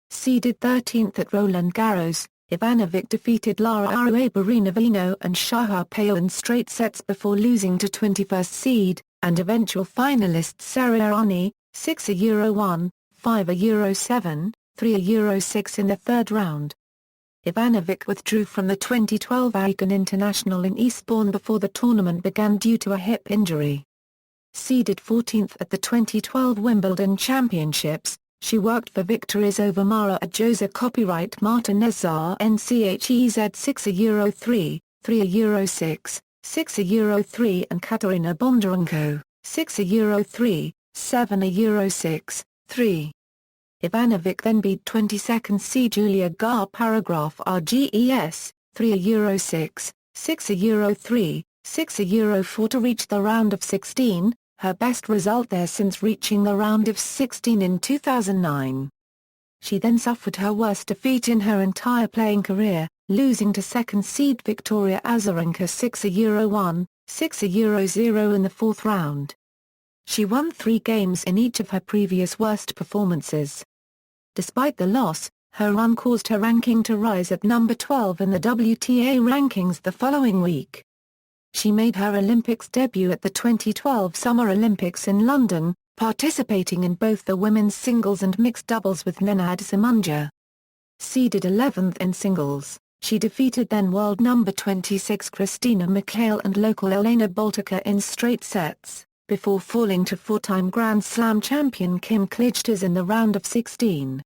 Seeded 13th at Roland Garros, Ivanovic defeated Lara Arruabarrena-Vino and Sharapova in straight sets before losing to 21st seed, and eventual finalist Sara Errani, 6-1, 5-7, 3-6 in the third round. Ivanovic withdrew from the 2012 Aiken International in Eastbourne before the tournament began due to a hip injury. Seeded 14th at the 2012 Wimbledon Championships, she worked for victories over Mara Adjoza copyright Martinez Nchez 6-3, 3-6, 6-3 and Katerina Bondarenko, 6-3, 7-6, 3. Ivanovic then beat 22nd seed Julia Gar-Paragraph RGES, 3-6, 6-3, 6-4 to reach the round of 16, her best result there since reaching the round of 16 in 2009. She then suffered her worst defeat in her entire playing career, losing to second seed Victoria Azarenka 6-1, 6-0 in the fourth round. She won 3 games in each of her previous worst performances. Despite the loss, her run caused her ranking to rise at number 12 in the WTA rankings the following week. She made her Olympics debut at the 2012 Summer Olympics in London, participating in both the women's singles and mixed doubles with Nenad Simunja. Seeded 11th in singles, she defeated then world number 26 Christina Mikhail and local Elena Boltica in straight sets, before falling to 4-time Grand Slam champion Kim Clijsters in the round of 16.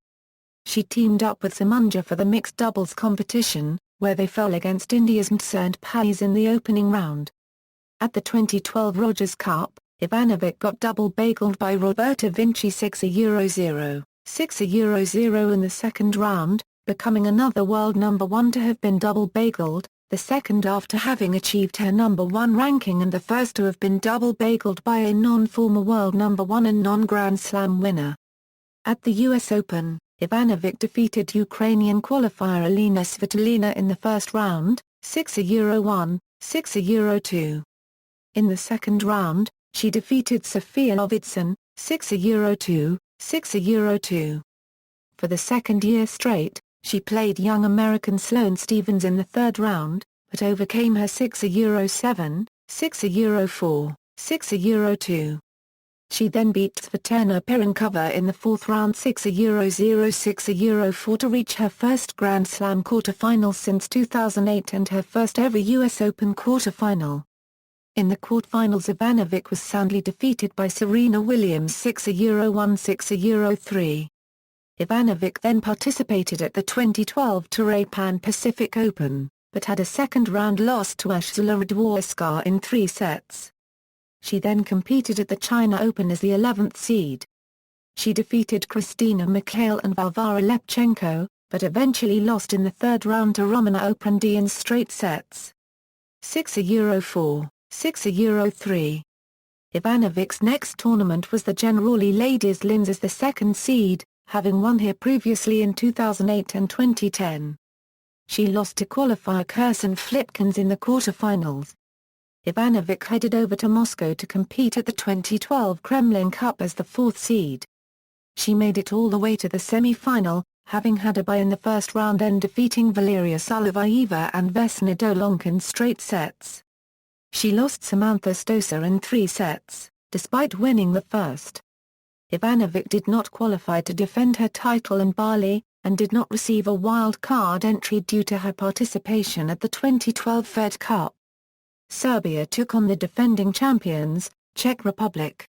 She teamed up with Simunja for the mixed doubles competition, where they fell against India's Mtsa and Pais in the opening round. At the 2012 Rogers Cup, Ivanovic got double-bageled by Roberta Vinci 6-0, 6-0 in the second round, becoming another world number 1 to have been double-bageled, the second after having achieved her number 1 ranking and the first to have been double-bageled by a non-former world number 1 and non-Grand Slam winner. At the US Open, Ivanovic defeated Ukrainian qualifier Elena Svitolina in the first round, 6-1, 6-2. In the second round, She defeated Sofia Lovitzson, 6-2, 6-2. For the second year straight, she played young American Sloane Stephens in the third round, but overcame her 6-7, 6-4, 6-2. She then beat Svetlana Pironkova in the fourth round 6-0, 6-4 to reach her first Grand Slam quarterfinal since 2008 and her first ever US Open quarterfinal. In the quarterfinals, Ivanovic was soundly defeated by Serena Williams 6-1, 6-3. Ivanovic then participated at the 2012 Tour Pan-Pacific Open, but had a second-round loss to Urszula Radwanska in 3 sets. She then competed at the China Open as the 11th seed. She defeated Kristina Mikhail and Varvara Lepchenko, but eventually lost in the third round to Romana Oprandi in straight sets. 6-4, 6-3. Ivanovic's next tournament was the Generali Ladies Linz as the second seed, having won here previously in 2008 and 2010. She lost to qualifier Kirsten Flipkens in the quarterfinals. Ivanovic headed over to Moscow to compete at the 2012 Kremlin Cup as the fourth seed. She made it all the way to the semi-final, having had a bye in the first round and defeating Valeria Solovyeva and Vesna Dolonk in straight sets. She lost Samantha Stosur in 3 sets, despite winning the first. Ivanovic did not qualify to defend her title in Bali, and did not receive a wild card entry due to her participation at the 2012 Fed Cup. Serbia took on the defending champions, Czech Republic.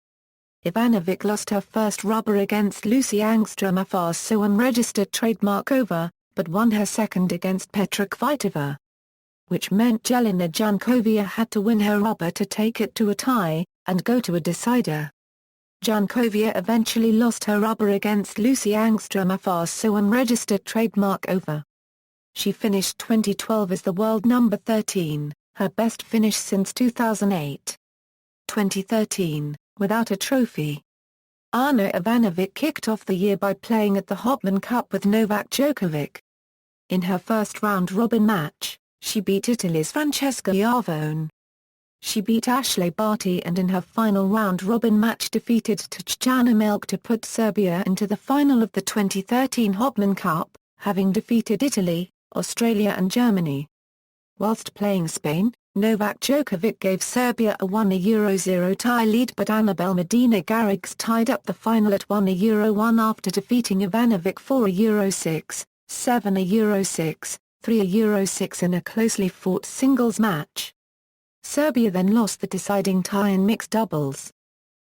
Ivanovic lost her first rubber against Lucy Angstrom a fast unregistered trademark over, but won her second against Petra Kvitova, which meant Jelena Jankovic had to win her rubber to take it to a tie, and go to a decider. Jankovic eventually lost her rubber against Lucy Angstrom a fast unregistered trademark over. She finished 2012 as the world number 13, her best finish since 2008. 2013, without a trophy. Ana Ivanović kicked off the year by playing at the Hopman Cup with Novak Djokovic. In her first round-robin match, she beat Italy's Francesca Iavone. She beat Ashley Barty and in her final round-robin match defeated Tatjana Milk to put Serbia into the final of the 2013 Hopman Cup, having defeated Italy, Australia and Germany. Whilst playing Spain, Novak Djokovic gave Serbia a 1-0 tie lead, but Annabel Medina Garrigues tied up the final at 1-1 after defeating Ivanovic 4-6, 7-6, 3-6 in a closely fought singles match. Serbia then lost the deciding tie in mixed doubles.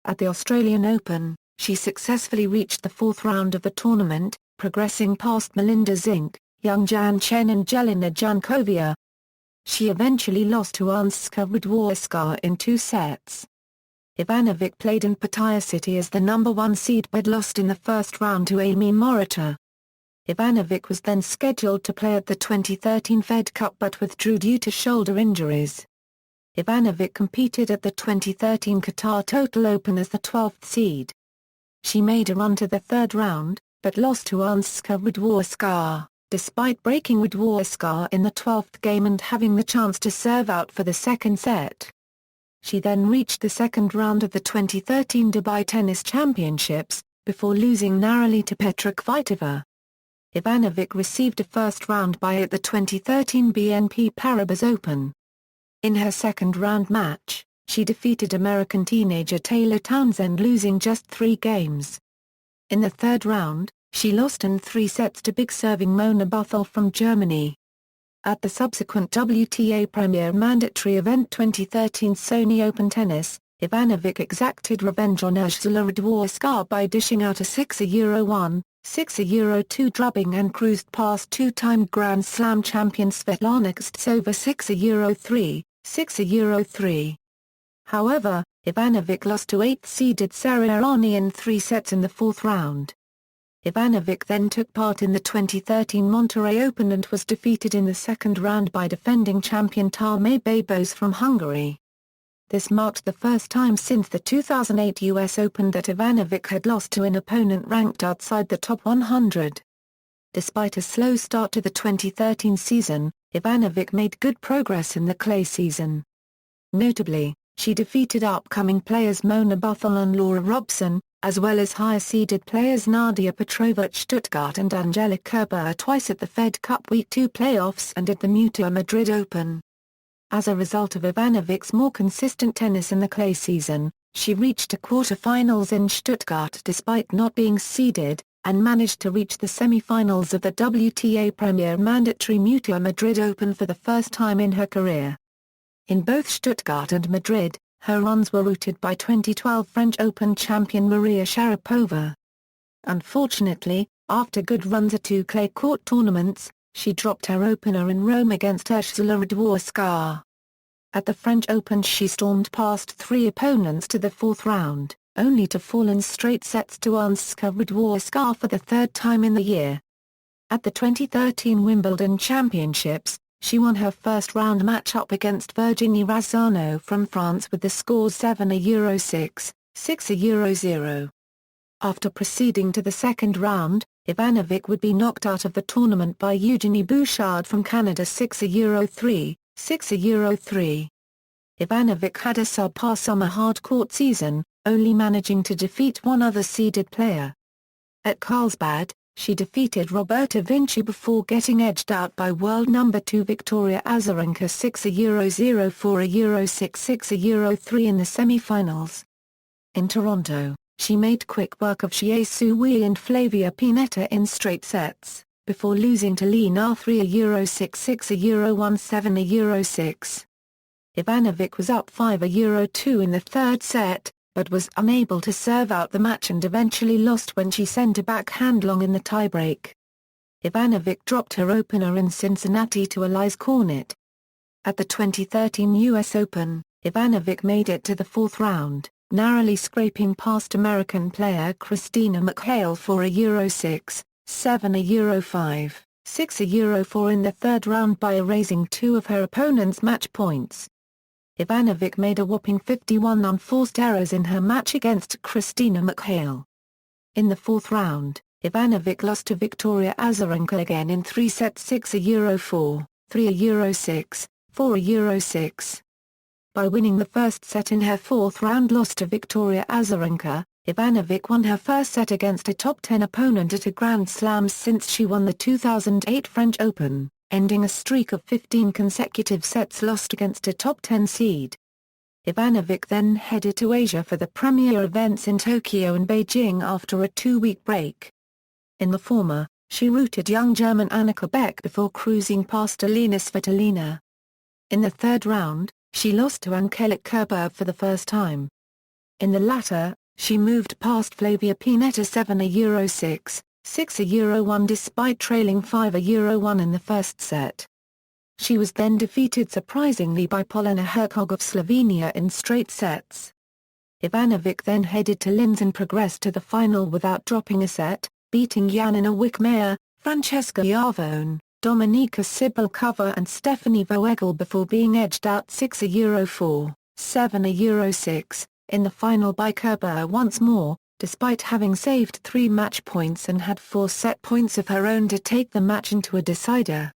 At the Australian Open, she successfully reached the fourth round of the tournament, progressing past Melinda Zink, Young Jan Chen and Jelena Jankovic. She eventually lost to Urszula Radwanska in 2 sets. Ivanovic played in Pattaya City as the number 1 seed but lost in the first round to Amy Morita. Ivanovic was then scheduled to play at the 2013 Fed Cup but withdrew due to shoulder injuries. Ivanovic competed at the 2013 Qatar Total Open as the 12th seed. She made a run to the third round, but lost to Urszula Radwanska, despite breaking Radwanska in the 12th game and having the chance to serve out for the second set. She then reached the second round of the 2013 Dubai Tennis Championships, before losing narrowly to Petra Kvitova. Ivanovic received a first-round bye at the 2013 BNP Paribas Open. In her second-round match, she defeated American teenager Taylor Townsend, losing just 3 games. In the third round, she lost in 3 sets to big-serving Mona Buthel from Germany. At the subsequent WTA Premier Mandatory Event 2013 Sony Open Tennis, Ivanovic exacted revenge on Urszula Radwanska by dishing out a 6-1, 6-2 drubbing and cruised past 2-time Grand Slam champion Svetlana Kostova 6-3, 6-3. However, Ivanovic lost to 8th-seeded Sara Errani in 3 sets in the fourth round. Ivanovic then took part in the 2013 Monterrey Open and was defeated in the second round by defending champion Tarmay Babos from Hungary. This marked the first time since the 2008 US Open that Ivanovic had lost to an opponent ranked outside the top 100. Despite a slow start to the 2013 season, Ivanovic made good progress in the clay season. Notably, she defeated upcoming players Mona Buthell and Laura Robson, as well as higher-seeded players Nadia Petrova at Stuttgart and Angelique Kerber twice at the Fed Cup Week 2 playoffs and at the WTA Madrid Open. As a result of Ivanovic's more consistent tennis in the clay season, she reached the quarter-finals in Stuttgart despite not being seeded, and managed to reach the semi-finals of the WTA Premier Mandatory WTA Madrid Open for the first time in her career. In both Stuttgart and Madrid, her runs were routed by 2012 French Open champion Maria Sharapova. Unfortunately, after good runs at 2 clay court tournaments, she dropped her opener in Rome against Ursula Radwanska. At the French Open she stormed past 3 opponents to the 4th round, only to fall in straight sets to Ursula Radwanska for the 3rd time in the year. At the 2013 Wimbledon Championships, she won her first-round match-up against Virginie Razzano from France with the scores 7-6, 6-0. After proceeding to the second round, Ivanovic would be knocked out of the tournament by Eugenie Bouchard from Canada 6-3, 6-3. Ivanovic had a subpar summer hard-court season, only managing to defeat one other seeded player. At Carlsbad, she defeated Roberta Vinci before getting edged out by world number 2 Victoria Azarenka 6-0, 4-6, 6-3 in the semi-finals. In Toronto, she made quick work of Xie Sui and Flavia Pennetta in straight sets, before losing to Li Na 3-6, 6-1, 7-6. Ivanovic was up 5-2 in the third set, but was unable to serve out the match and eventually lost when she sent a backhand long in the tiebreak. Ivanovic dropped her opener in Cincinnati to Elise Cornet. At the 2013 US Open, Ivanovic made it to the 4th round, narrowly scraping past American player Christina McHale 4-6, 7-5, 6-4 in the 3rd round by erasing 2 of her opponent's match points. Ivanovic made a whopping 51 unforced errors in her match against Christina McHale. In the 4th round, Ivanovic lost to Victoria Azarenka again in 3 sets 6-4, 3-6, 4-6. By winning the first set in her 4th round loss to Victoria Azarenka, Ivanovic won her first set against a top 10 opponent at a Grand Slam since she won the 2008 French Open, ending a streak of 15 consecutive sets lost against a top 10 seed. Ivanovic then headed to Asia for the premier events in Tokyo and Beijing after a 2-week break. In the former, she routed young German Annika Beck before cruising past Alina Svitolina. In the 3rd round, she lost to Angelique Kerber for the first time. In the latter, she moved past Flavia Pennetta 7-6, 6-1 despite trailing 5-1 in the first set. She was then defeated surprisingly by Polina Hercog of Slovenia in straight sets. Ivanovic then headed to Linz and progressed to the final without dropping a set, beating Janina Wickmeyer, Francesca Iavone, Dominika Cibulkova and Stephanie Voegel before being edged out 6-4, 7-6, in the final by Kerber once more, despite having saved 3 match points and had 4 set points of her own to take the match into a decider.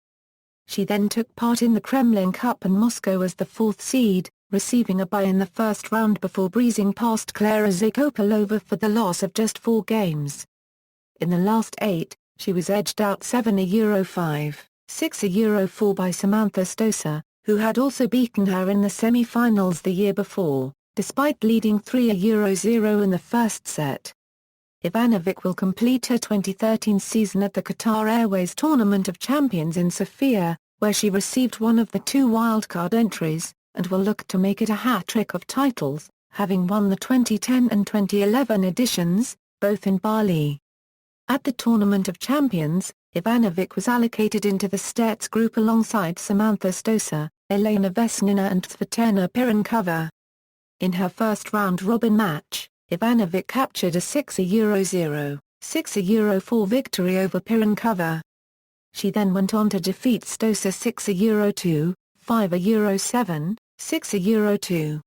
She then took part in the Kremlin Cup in Moscow as the 4th seed, receiving a bye in the first round before breezing past Klara Zakopalova for the loss of just 4 games. In the last 8, she was edged out 7-5, 6-4 by Samantha Stosur, who had also beaten her in the semi-finals the year before, despite leading 3-0 in the first set. Ivanovic will complete her 2013 season at the Qatar Airways Tournament of Champions in Sofia, where she received one of the 2 wildcard entries, and will look to make it a hat-trick of titles, having won the 2010 and 2011 editions, both in Bali. At the Tournament of Champions, Ivanovic was allocated into the Stets group alongside Samantha Stosur, Elena Vesnina and Svetlana Pirinkova. In her first round-robin match, Ivanovic captured a 6-0, 6-4 victory over Pirinkova. She then went on to defeat Stosur 6-2, 5-7, 6-2.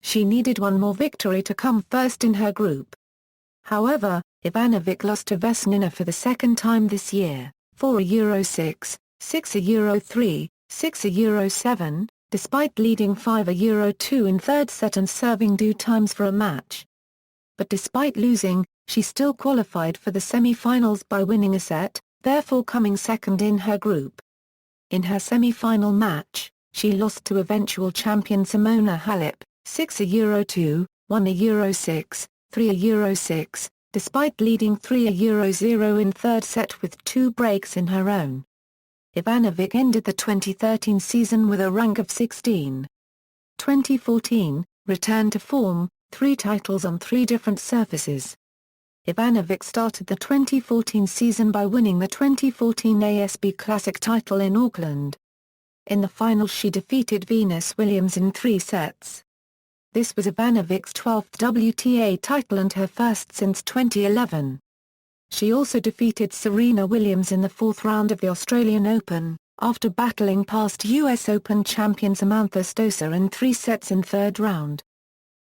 She needed one more victory to come first in her group. However, Ivanovic lost to Vesnina for the second time this year, 4-6, 6-3, 6-7, despite leading 5-2 in third set and serving 2 times for a match. But despite losing, she still qualified for the semi-finals by winning a set, therefore coming second in her group. In her semi-final match, she lost to eventual champion Simona Halep, 6-2, 1-6, 3-6, despite leading 3-0 in third set with 2 breaks in her own. Ivanovic ended the 2013 season with a rank of 16. 2014, returned to form, 3 titles on 3 different surfaces. Ivanovic started the 2014 season by winning the 2014 ASB Classic title in Auckland. In the final she defeated Venus Williams in 3 sets. This was Ivanovic's 12th WTA title and her first since 2011. She also defeated Serena Williams in the 4th round of the Australian Open, after battling past US Open champion Samantha Stosur in 3 sets in 3rd round.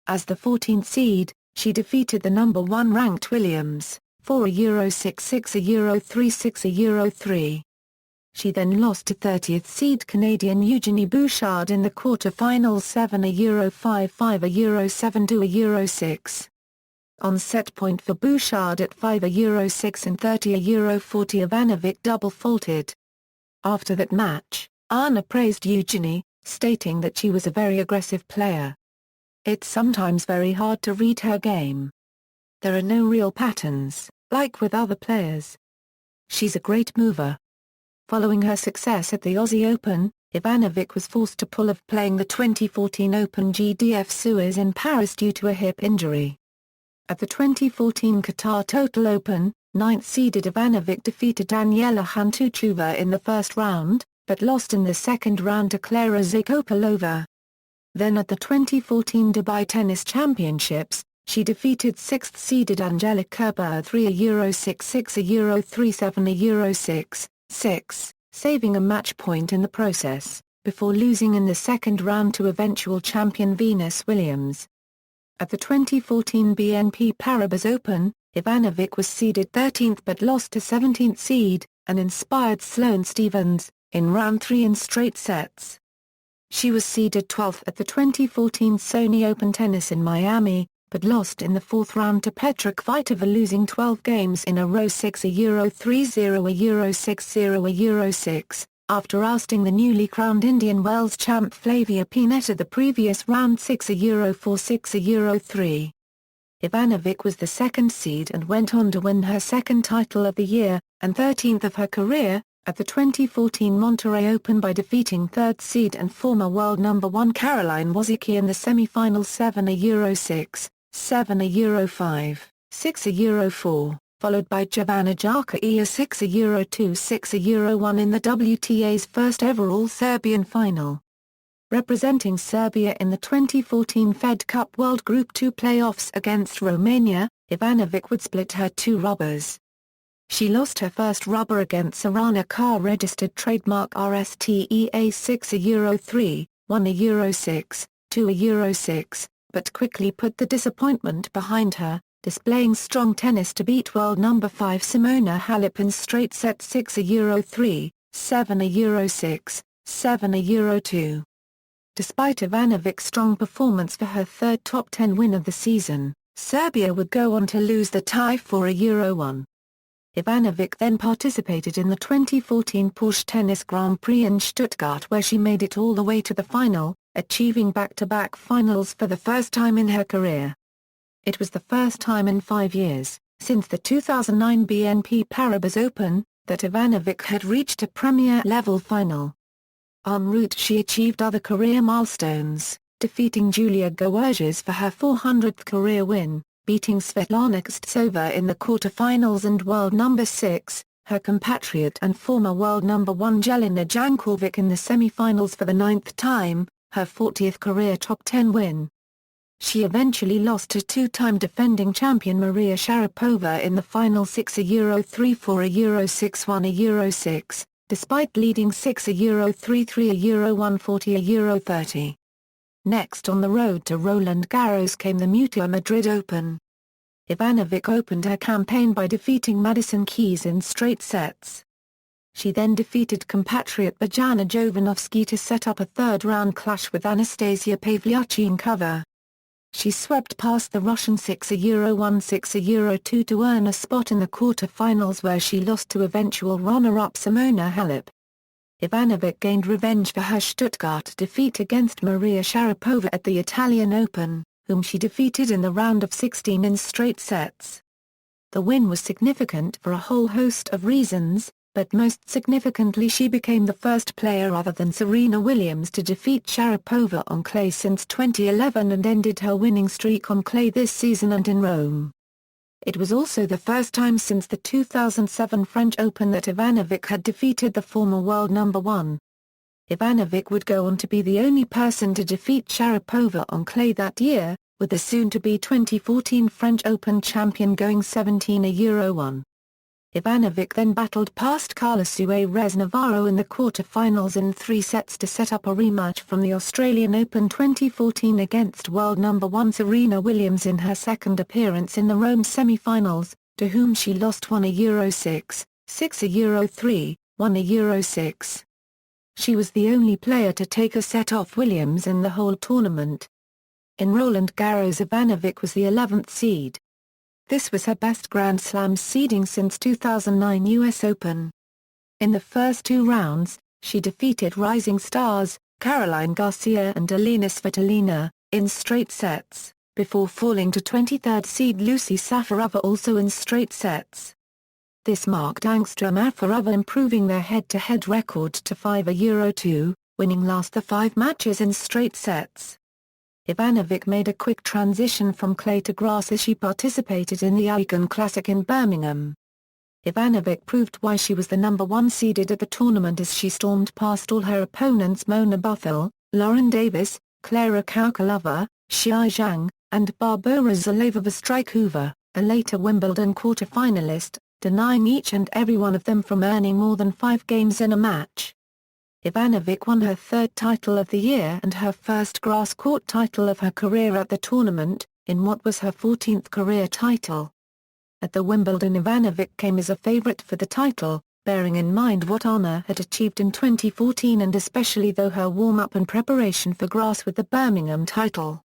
As the 14th seed, she defeated the number 1 ranked Williams, 4-6, 6-3, 6-3. She then lost to 30th seed Canadian Eugenie Bouchard in the quarter-finals 7-5, 5-7, 2-6. On set point for Bouchard at 5-6 and 30-40 Ivanovic double-faulted. After that match, Ana praised Eugenie, stating that she was a very aggressive player. It's sometimes very hard to read her game. There are no real patterns, like with other players. She's a great mover. Following her success at the Aussie Open, Ivanovic was forced to pull of playing the 2014 Open GDF Suez in Paris due to a hip injury. At the 2014 Qatar Total Open, 9th-seeded Ivanovic defeated Daniela Hantuchova in the first round, but lost in the second round to Klara Zakopalova. Then at the 2014 Dubai Tennis Championships, she defeated 6th-seeded Angelique Kerber 3-6, 6-3, 7-6, 6, saving a match point in the process, before losing in the second round to eventual champion Venus Williams. At the 2014 BNP Paribas Open, Ivanovic was seeded 13th but lost to 17th seed, and inspired Sloane Stephens, in round 3 in straight sets. She was seeded 12th at the 2014 Sony Open Tennis in Miami, but lost in the 4th round to Petra Kvitova, losing 12 games in a row 6-3, 0-6, 6, after ousting the newly crowned Indian Wells champ Flavia Pennetta the previous round 6-4, 6-3. Ivanovic was the 2nd seed and went on to win her 2nd title of the year, and 13th of her career, at the 2014 Monterrey Open by defeating 3rd seed and former world number 1 Caroline Wozniacki in the semi-finals 7-6, 7-5, 6-4. Followed by Jovana Jarka 6-2, 6-1 in the WTA's first ever all-Serbian final. Representing Serbia in the 2014 Fed Cup World Group 2 playoffs against Romania, Ivanovic would split her 2 rubbers. She lost her first rubber against Sorana Car registered trademark RSTEA 6-3, 1-6, 2-6, but quickly put the disappointment behind her, displaying strong tennis to beat world number 5 Simona Halep in straight set 6-3, 7-6, 7-2. Despite Ivanovic's strong performance for her 3rd top 10 win of the season, Serbia would go on to lose the tie 4-1. Ivanovic then participated in the 2014 Porsche Tennis Grand Prix in Stuttgart where she made it all the way to the final, achieving back-to-back finals for the first time in her career. It was the first time in 5 years, since the 2009 BNP Paribas Open, that Ivanovic had reached a Premier-level final. En route she achieved other career milestones, defeating Julia Goerges for her 400th career win, beating Svetlana Kostsova in the quarter-finals and world number 6, her compatriot and former world number 1 Jelena Jankovic in the semi-finals for the 9th time, her 40th career top 10 win. She eventually lost to 2-time defending champion Maria Sharapova in the final 6-3, 4-6, 1-6, despite leading 6-3, 3-1, 40-30. Next on the road to Roland Garros came the Mutua Madrid Open. Ivanovic opened her campaign by defeating Madison Keys in straight sets. She then defeated compatriot Bojana Jovanovski to set up a third-round clash with Anastasia Pavlyuchenkova. She swept past the Russian 6-1, 6-2 to earn a spot in the quarter-finals where she lost to eventual runner-up Simona Halep. Ivanovic gained revenge for her Stuttgart defeat against Maria Sharapova at the Italian Open, whom she defeated in the round of 16 in straight sets. The win was significant for a whole host of reasons, but most significantly she became the first player other than Serena Williams to defeat Sharapova on clay since 2011 and ended her winning streak on clay this season and in Rome. It was also the first time since the 2007 French Open that Ivanovic had defeated the former world number one. Ivanovic would go on to be the only person to defeat Sharapova on clay that year, with the soon-to-be 2014 French Open champion going 17-1. Ivanovic then battled past Carla Suarez Navarro in the quarter-finals in 3 sets to set up a rematch from the Australian Open 2014 against world number one Serena Williams in her second appearance in the Rome semi-finals, to whom she lost 1-6, 6-3, 1-6. She was the only player to take a set off Williams in the whole tournament. In Roland Garros, Ivanovic was the 11th seed. This was her best Grand Slam seeding since 2009 US Open. In the first 2 rounds, she defeated rising stars, Caroline Garcia and Elina Svitolina, in straight sets, before falling to 23rd seed Lucy Safarova also in straight sets. This marked Angstrom Afarova improving their head-to-head record to 5-2, winning last the 5 matches in straight sets. Ivanovic made a quick transition from clay to grass as she participated in the Icon Classic in Birmingham. Ivanovic proved why she was the number 1 seeded at the tournament as she stormed past all her opponents Mona Buthell, Lauren Davis, Klara Kaukalova, Xia Zhang, and Barbora Zalova-Strykova, a later Wimbledon quarter-finalist, denying each and every one of them from earning more than 5 games in a match. Ivanovic won her 3rd title of the year and her first grass court title of her career at the tournament, in what was her 14th career title. At the Wimbledon, Ivanovic came as a favourite for the title, bearing in mind what Ana had achieved in 2014 and especially though her warm-up and preparation for grass with the Birmingham title.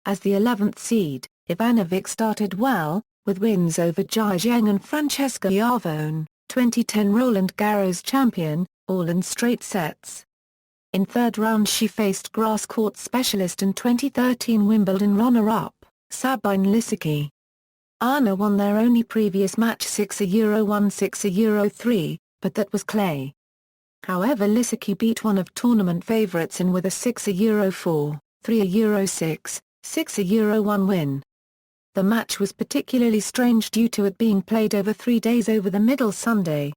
As the 11th seed, Ivanovic started well, with wins over Jia Zheng and Francesca Iavone, 2010 Roland Garros champion, all in straight sets. In 3rd round she faced grass court specialist and 2013 Wimbledon runner-up, Sabine Lisicki. Ana won their only previous match 6-1, 6-3, but that was clay. However, Lisicki beat one of tournament favourites in with a 6-4, 3-6, 6-1 win. The match was particularly strange due to it being played over 3 days over the middle Sunday.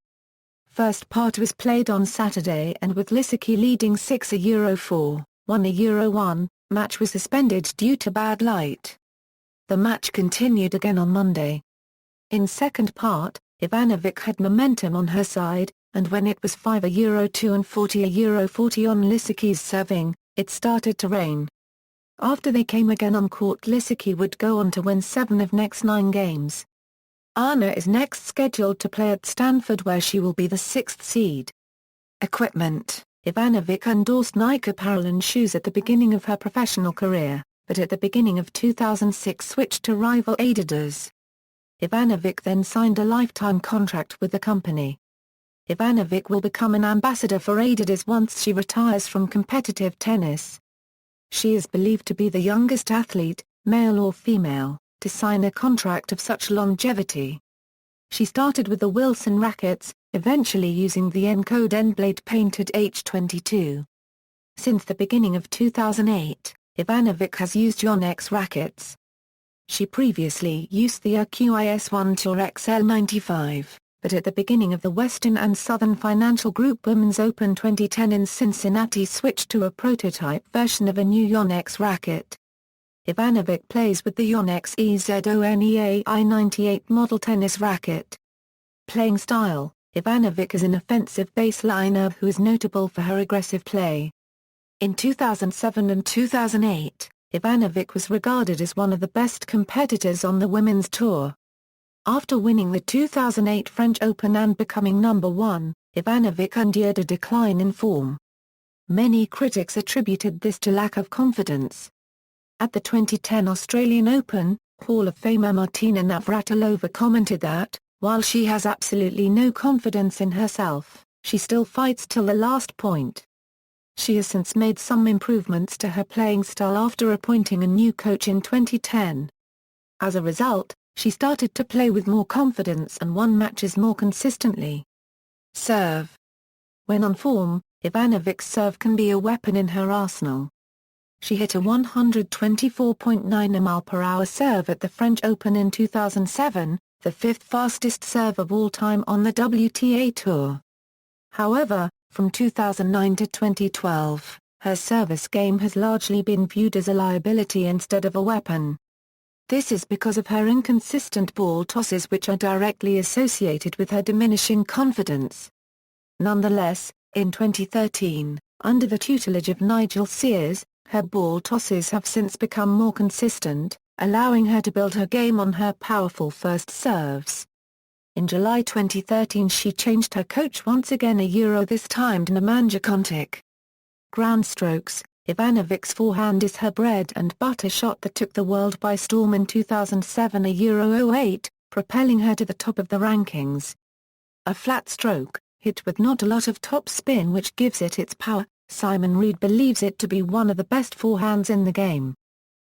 First part was played on Saturday and with Lisicki leading 6-4, 1-1, match was suspended due to bad light. The match continued again on Monday. In second part, Ivanovic had momentum on her side, and when it was 5-2 and 40-40 on Lisicki's serving, it started to rain. After they came again on court, Lisicki would go on to win 7 of next 9 games. Ana is next scheduled to play at Stanford where she will be the 6th seed. Equipment: Ivanovic endorsed Nike apparel and shoes at the beginning of her professional career, but at the beginning of 2006 switched to rival Adidas. Ivanovic then signed a lifetime contract with the company. Ivanovic will become an ambassador for Adidas once she retires from competitive tennis. She is believed to be the youngest athlete, male or female, to sign a contract of such longevity. She started with the Wilson rackets, eventually using the N-Code N-Blade painted H22. Since the beginning of 2008, Ivanovic has used Yonex rackets. She previously used the RQIS 1 Tour XL95, but at the beginning of the Western and Southern Financial Group Women's Open 2010 in Cincinnati switched to a prototype version of a new Yonex racket. Ivanovic plays with the Yonex EZONEA I98 model tennis racket. Playing style: Ivanovic is an offensive baseliner who is notable for her aggressive play. In 2007 and 2008, Ivanovic was regarded as one of the best competitors on the women's tour. After winning the 2008 French Open and becoming number 1, Ivanovic endured a decline in form. Many critics attributed this to lack of confidence. At the 2010 Australian Open, Hall of Famer Martina Navratilova commented that, while she has absolutely no confidence in herself, she still fights till the last point. She has since made some improvements to her playing style after appointing a new coach in 2010. As a result, she started to play with more confidence and won matches more consistently. Serve. When on form, Ivanovic's serve can be a weapon in her arsenal. She hit a 124.9 mph serve at the French Open in 2007, the fifth fastest serve of all time on the WTA Tour. However, from 2009 to 2012, her service game has largely been viewed as a liability instead of a weapon. This is because of her inconsistent ball tosses, which are directly associated with her diminishing confidence. Nonetheless, in 2013, under the tutelage of Nigel Sears, her ball tosses have since become more consistent, allowing her to build her game on her powerful first serves. In July 2013 she changed her coach once again, this time to Nemanja Kontic. Ground strokes. Ivanovic's forehand is her bread and butter shot that took the world by storm in 2007 /08, propelling her to the top of the rankings. A flat stroke, hit with not a lot of top spin, which gives it its power. Simon Reed believes it to be one of the best forehands in the game.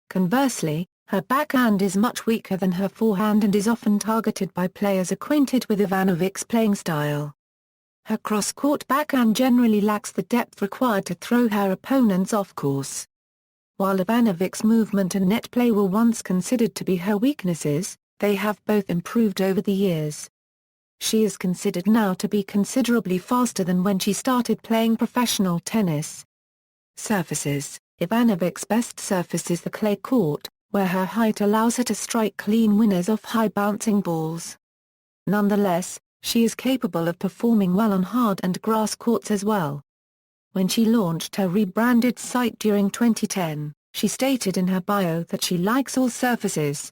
Conversely, her backhand is much weaker than her forehand and is often targeted by players acquainted with Ivanovic's playing style. Her cross-court backhand generally lacks the depth required to throw her opponents off course. While Ivanovic's movement and net play were once considered to be her weaknesses, they have both improved over the years. She is considered now to be considerably faster than when she started playing professional tennis. Surfaces. Ivanovic's best surface is the clay court, where her height allows her to strike clean winners off high-bouncing balls. Nonetheless, she is capable of performing well on hard and grass courts as well. When she launched her rebranded site during 2010, she stated in her bio that she likes all surfaces.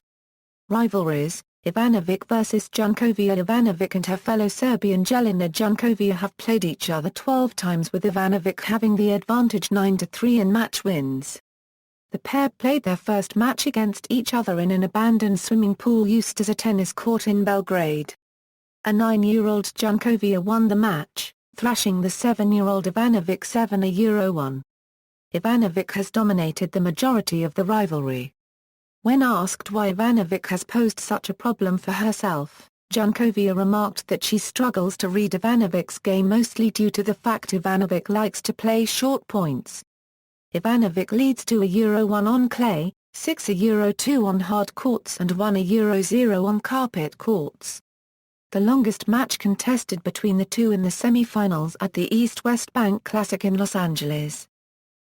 Rivalries. Ivanovic vs Jankovic. Ivanovic and her fellow Serbian Jelena Jankovic have played each other 12 times, with Ivanovic having the advantage 9-3 in match wins. The pair played their first match against each other in an abandoned swimming pool used as a tennis court in Belgrade. A 9-year-old Jankovic won the match, thrashing the 7-year-old Ivanovic 7-1. Ivanovic has dominated the majority of the rivalry. When asked why Ivanovic has posed such a problem for herself, Jankovic remarked that she struggles to read Ivanovic's game mostly due to the fact Ivanovic likes to play short points. Ivanovic leads 2-1 on clay, 6-2 on hard courts and 1-0 on carpet courts. The longest match contested between the two in the semi-finals at the East-West Bank Classic in Los Angeles.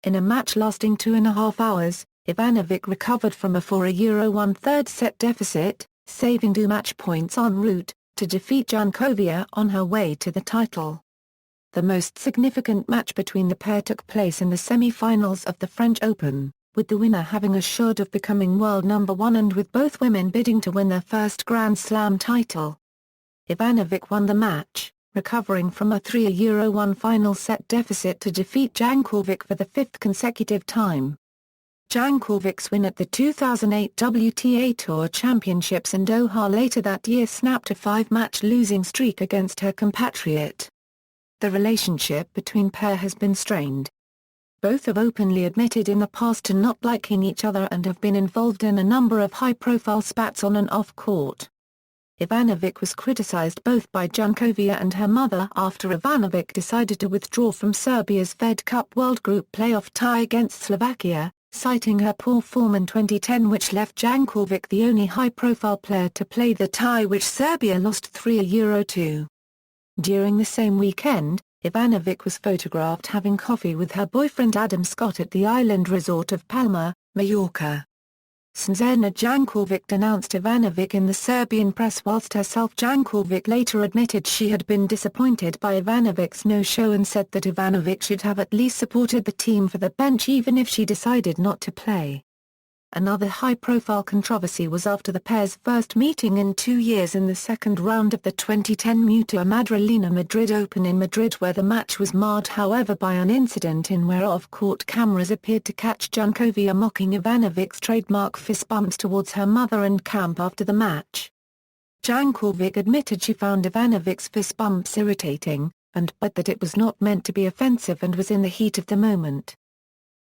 In a match lasting 2.5 hours, Ivanovic recovered from a 4-1 third-set deficit, saving 2 match points en route to defeat Jankovic on her way to the title. The most significant match between the pair took place in the semi-finals of the French Open, with the winner having assured of becoming world number 1 and with both women bidding to win their first Grand Slam title. Ivanovic won the match, recovering from a 3-1 final set deficit to defeat Jankovic for the 5th consecutive time. Jankovic's win at the 2008 WTA Tour Championships in Doha later that year snapped a 5-match losing streak against her compatriot. The relationship between pair has been strained. Both have openly admitted in the past to not liking each other and have been involved in a number of high-profile spats on and off court. Ivanovic was criticized both by Jankovic and her mother after Ivanovic decided to withdraw from Serbia's Fed Cup World Group playoff tie against Slovakia, citing her poor form in 2010, which left Jankovic the only high-profile player to play the tie, which Serbia lost 3-2. During the same weekend, Ivanovic was photographed having coffee with her boyfriend Adam Scott at the island resort of Palma, Mallorca. Snezana Jankovic denounced Ivanovic in the Serbian press, whilst herself Jankovic later admitted she had been disappointed by Ivanovic's no-show and said that Ivanovic should have at least supported the team for the bench even if she decided not to play. Another high-profile controversy was after the pair's first meeting in 2 years in the second round of the 2010 Mutua Madrilena Madrid Open in Madrid, where the match was marred however by an incident in where off-court cameras appeared to catch Janković mocking Ivanovic's trademark fist bumps towards her mother and camp after the match. Janković admitted she found Ivanovic's fist bumps irritating, but that it was not meant to be offensive and was in the heat of the moment.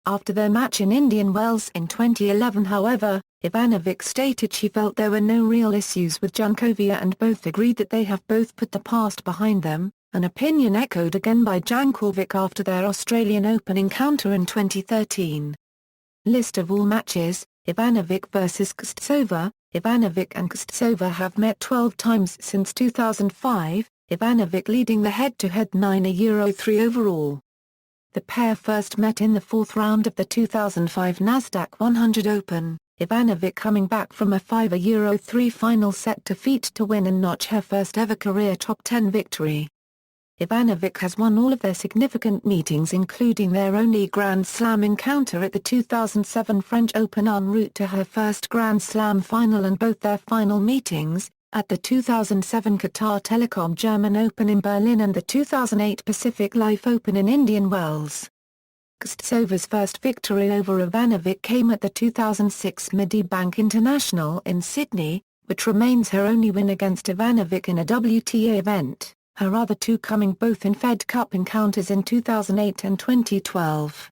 After their match in Indian Wells in 2011 however, Ivanovic stated she felt there were no real issues with Janković and both agreed that they have both put the past behind them, an opinion echoed again by Janković after their Australian Open encounter in 2013. List of all matches: Ivanovic vs Kostova. Ivanovic and Kostova have met 12 times since 2005, Ivanovic leading the head-to-head 9-3 overall. The pair first met in the fourth round of the 2005 Nasdaq 100 Open, Ivanovic coming back from a 5-3 final set defeat to win and notch her first ever career top 10 victory. Ivanovic has won all of their significant meetings, including their only Grand Slam encounter at the 2007 French Open en route to her first Grand Slam final, and both their final meetings, at the 2007 Qatar Telecom German Open in Berlin and the 2008 Pacific Life Open in Indian Wells. Kostova's first victory over Ivanovic came at the 2006 Medibank International in Sydney, which remains her only win against Ivanovic in a WTA event, her other two coming both in Fed Cup encounters in 2008 and 2012.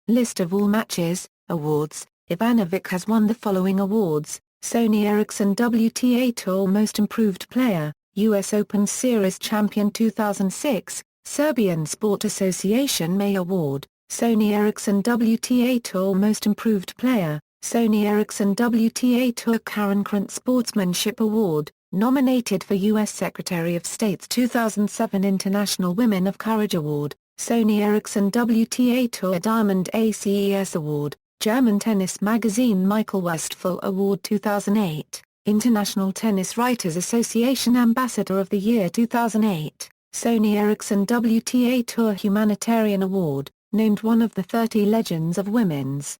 List of all matches. Awards. Ivanovic has won the following awards: Sony Ericsson WTA Tour Most Improved Player, US Open Series Champion 2006, Serbian Sport Association May Award, Sony Ericsson WTA Tour Most Improved Player, Sony Ericsson WTA Tour Karen Krantz Sportsmanship Award, nominated for U.S. Secretary of State's 2007 International Women of Courage Award, Sony Ericsson WTA Tour Diamond ACES Award, German tennis magazine Michael Westphal Award 2008, International Tennis Writers Association Ambassador of the Year 2008, Sony Ericsson WTA Tour Humanitarian Award, named one of the 30 Legends of Women's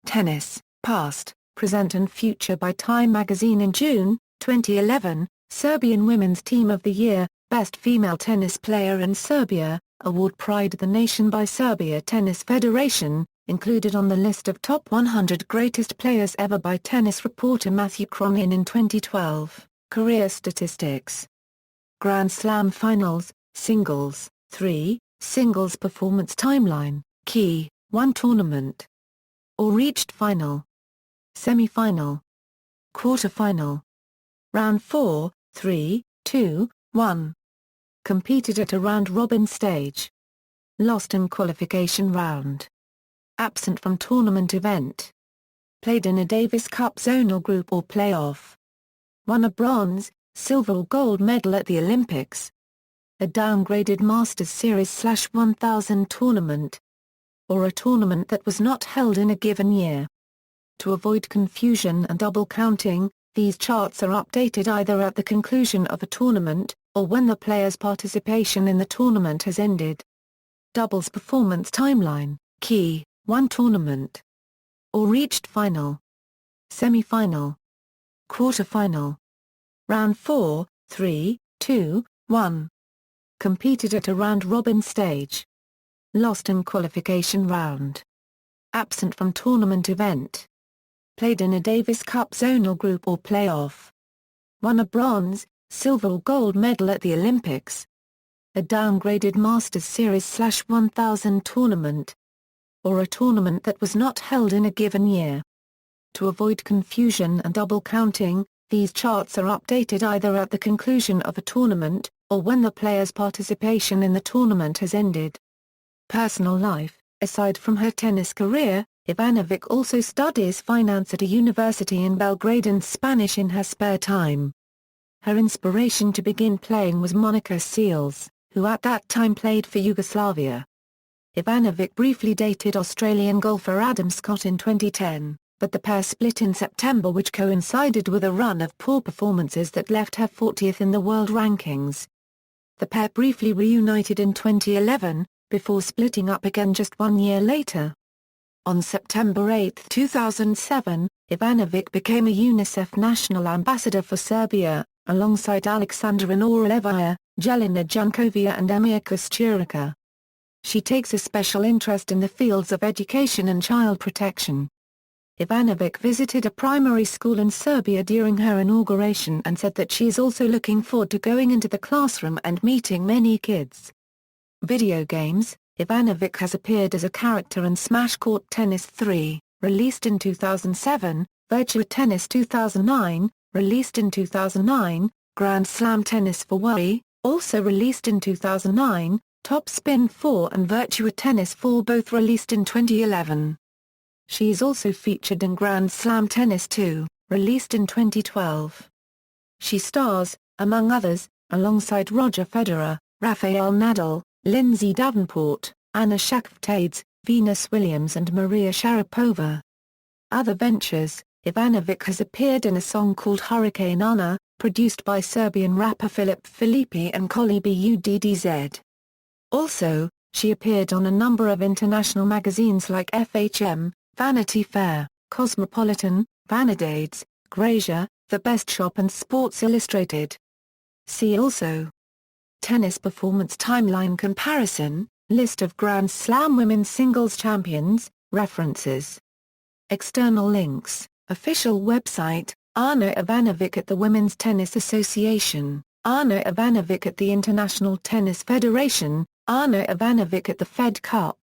Tennis, Past, Present and Future by Time magazine in June 2011, Serbian Women's Team of the Year, Best Female Tennis Player in Serbia, Award Pride of the Nation by Serbia Tennis Federation, included on the list of top 100 greatest players ever by tennis reporter Matthew Cronin in 2012. Career statistics. Grand Slam Finals, Singles, 3, Singles Performance Timeline, Key, 1 Tournament. Or reached Final. Semi-Final. Quarter-Final. Round 4, 3, 2, 1. Competed at a round-robin stage. Lost in qualification round. Absent from tournament event. Played in a Davis Cup zonal group or playoff. Won a bronze, silver or gold medal at the Olympics. A downgraded Masters Series/1000 tournament. Or a tournament that was not held in a given year. To avoid confusion and double counting, these charts are updated either at the conclusion of a tournament, or when the player's participation in the tournament has ended. Doubles Performance Timeline, Key, 1 Tournament. Or reached Final. Semi-Final. Quarter-Final. Round 4, 3, 2, 1. Competed at a round-robin stage. Lost in qualification round. Absent from tournament event. Played in a Davis Cup zonal group or playoff. Won a bronze, silver or gold medal at the Olympics. A downgraded Masters Series/1000 tournament. Or a tournament that was not held in a given year. To avoid confusion and double counting, these charts are updated either at the conclusion of a tournament, or when the player's participation in the tournament has ended. Personal life. Aside from her tennis career, Ivanovic also studies finance at a university in Belgrade and Spanish in her spare time. Her inspiration to begin playing was Monica Seles, who at that time played for Yugoslavia. Ivanovic briefly dated Australian golfer Adam Scott in 2010, but the pair split in September, which coincided with a run of poor performances that left her 40th in the world rankings. The pair briefly reunited in 2011, before splitting up again just 1 year later. On September 8, 2007, Ivanovic became a UNICEF National Ambassador for Serbia, alongside Aleksandra Norilevija, Jelena Janković and Emir Kusturica. She takes a special interest in the fields of education and child protection. Ivanovic visited a primary school in Serbia during her inauguration and said that she is also looking forward to going into the classroom and meeting many kids. Video games. Ivanovic has appeared as a character in Smash Court Tennis 3, released in 2007, Virtua Tennis 2009, released in 2009, Grand Slam Tennis for Wii, also released in 2009, Top Spin 4 and Virtua Tennis 4 both released in 2011. She is also featured in Grand Slam Tennis 2, released in 2012. She stars, among others, alongside Roger Federer, Rafael Nadal, Lindsay Davenport, Anna Shakhvtadze, Venus Williams and Maria Sharapova. Other ventures. Ivanovic has appeared in a song called Hurricane Ana, produced by Serbian rapper Filip Filipi and Koli Buddz. Also, she appeared on a number of international magazines like FHM, Vanity Fair, Cosmopolitan, Vanidades, Gracia, The Best Shop and Sports Illustrated. See also: Tennis Performance Timeline Comparison, List of Grand Slam Women's Singles Champions, References. External links, Official website, Ana Ivanović at the Women's Tennis Association, Ana Ivanović at the International Tennis Federation, Ana Ivanović at the Fed Cup.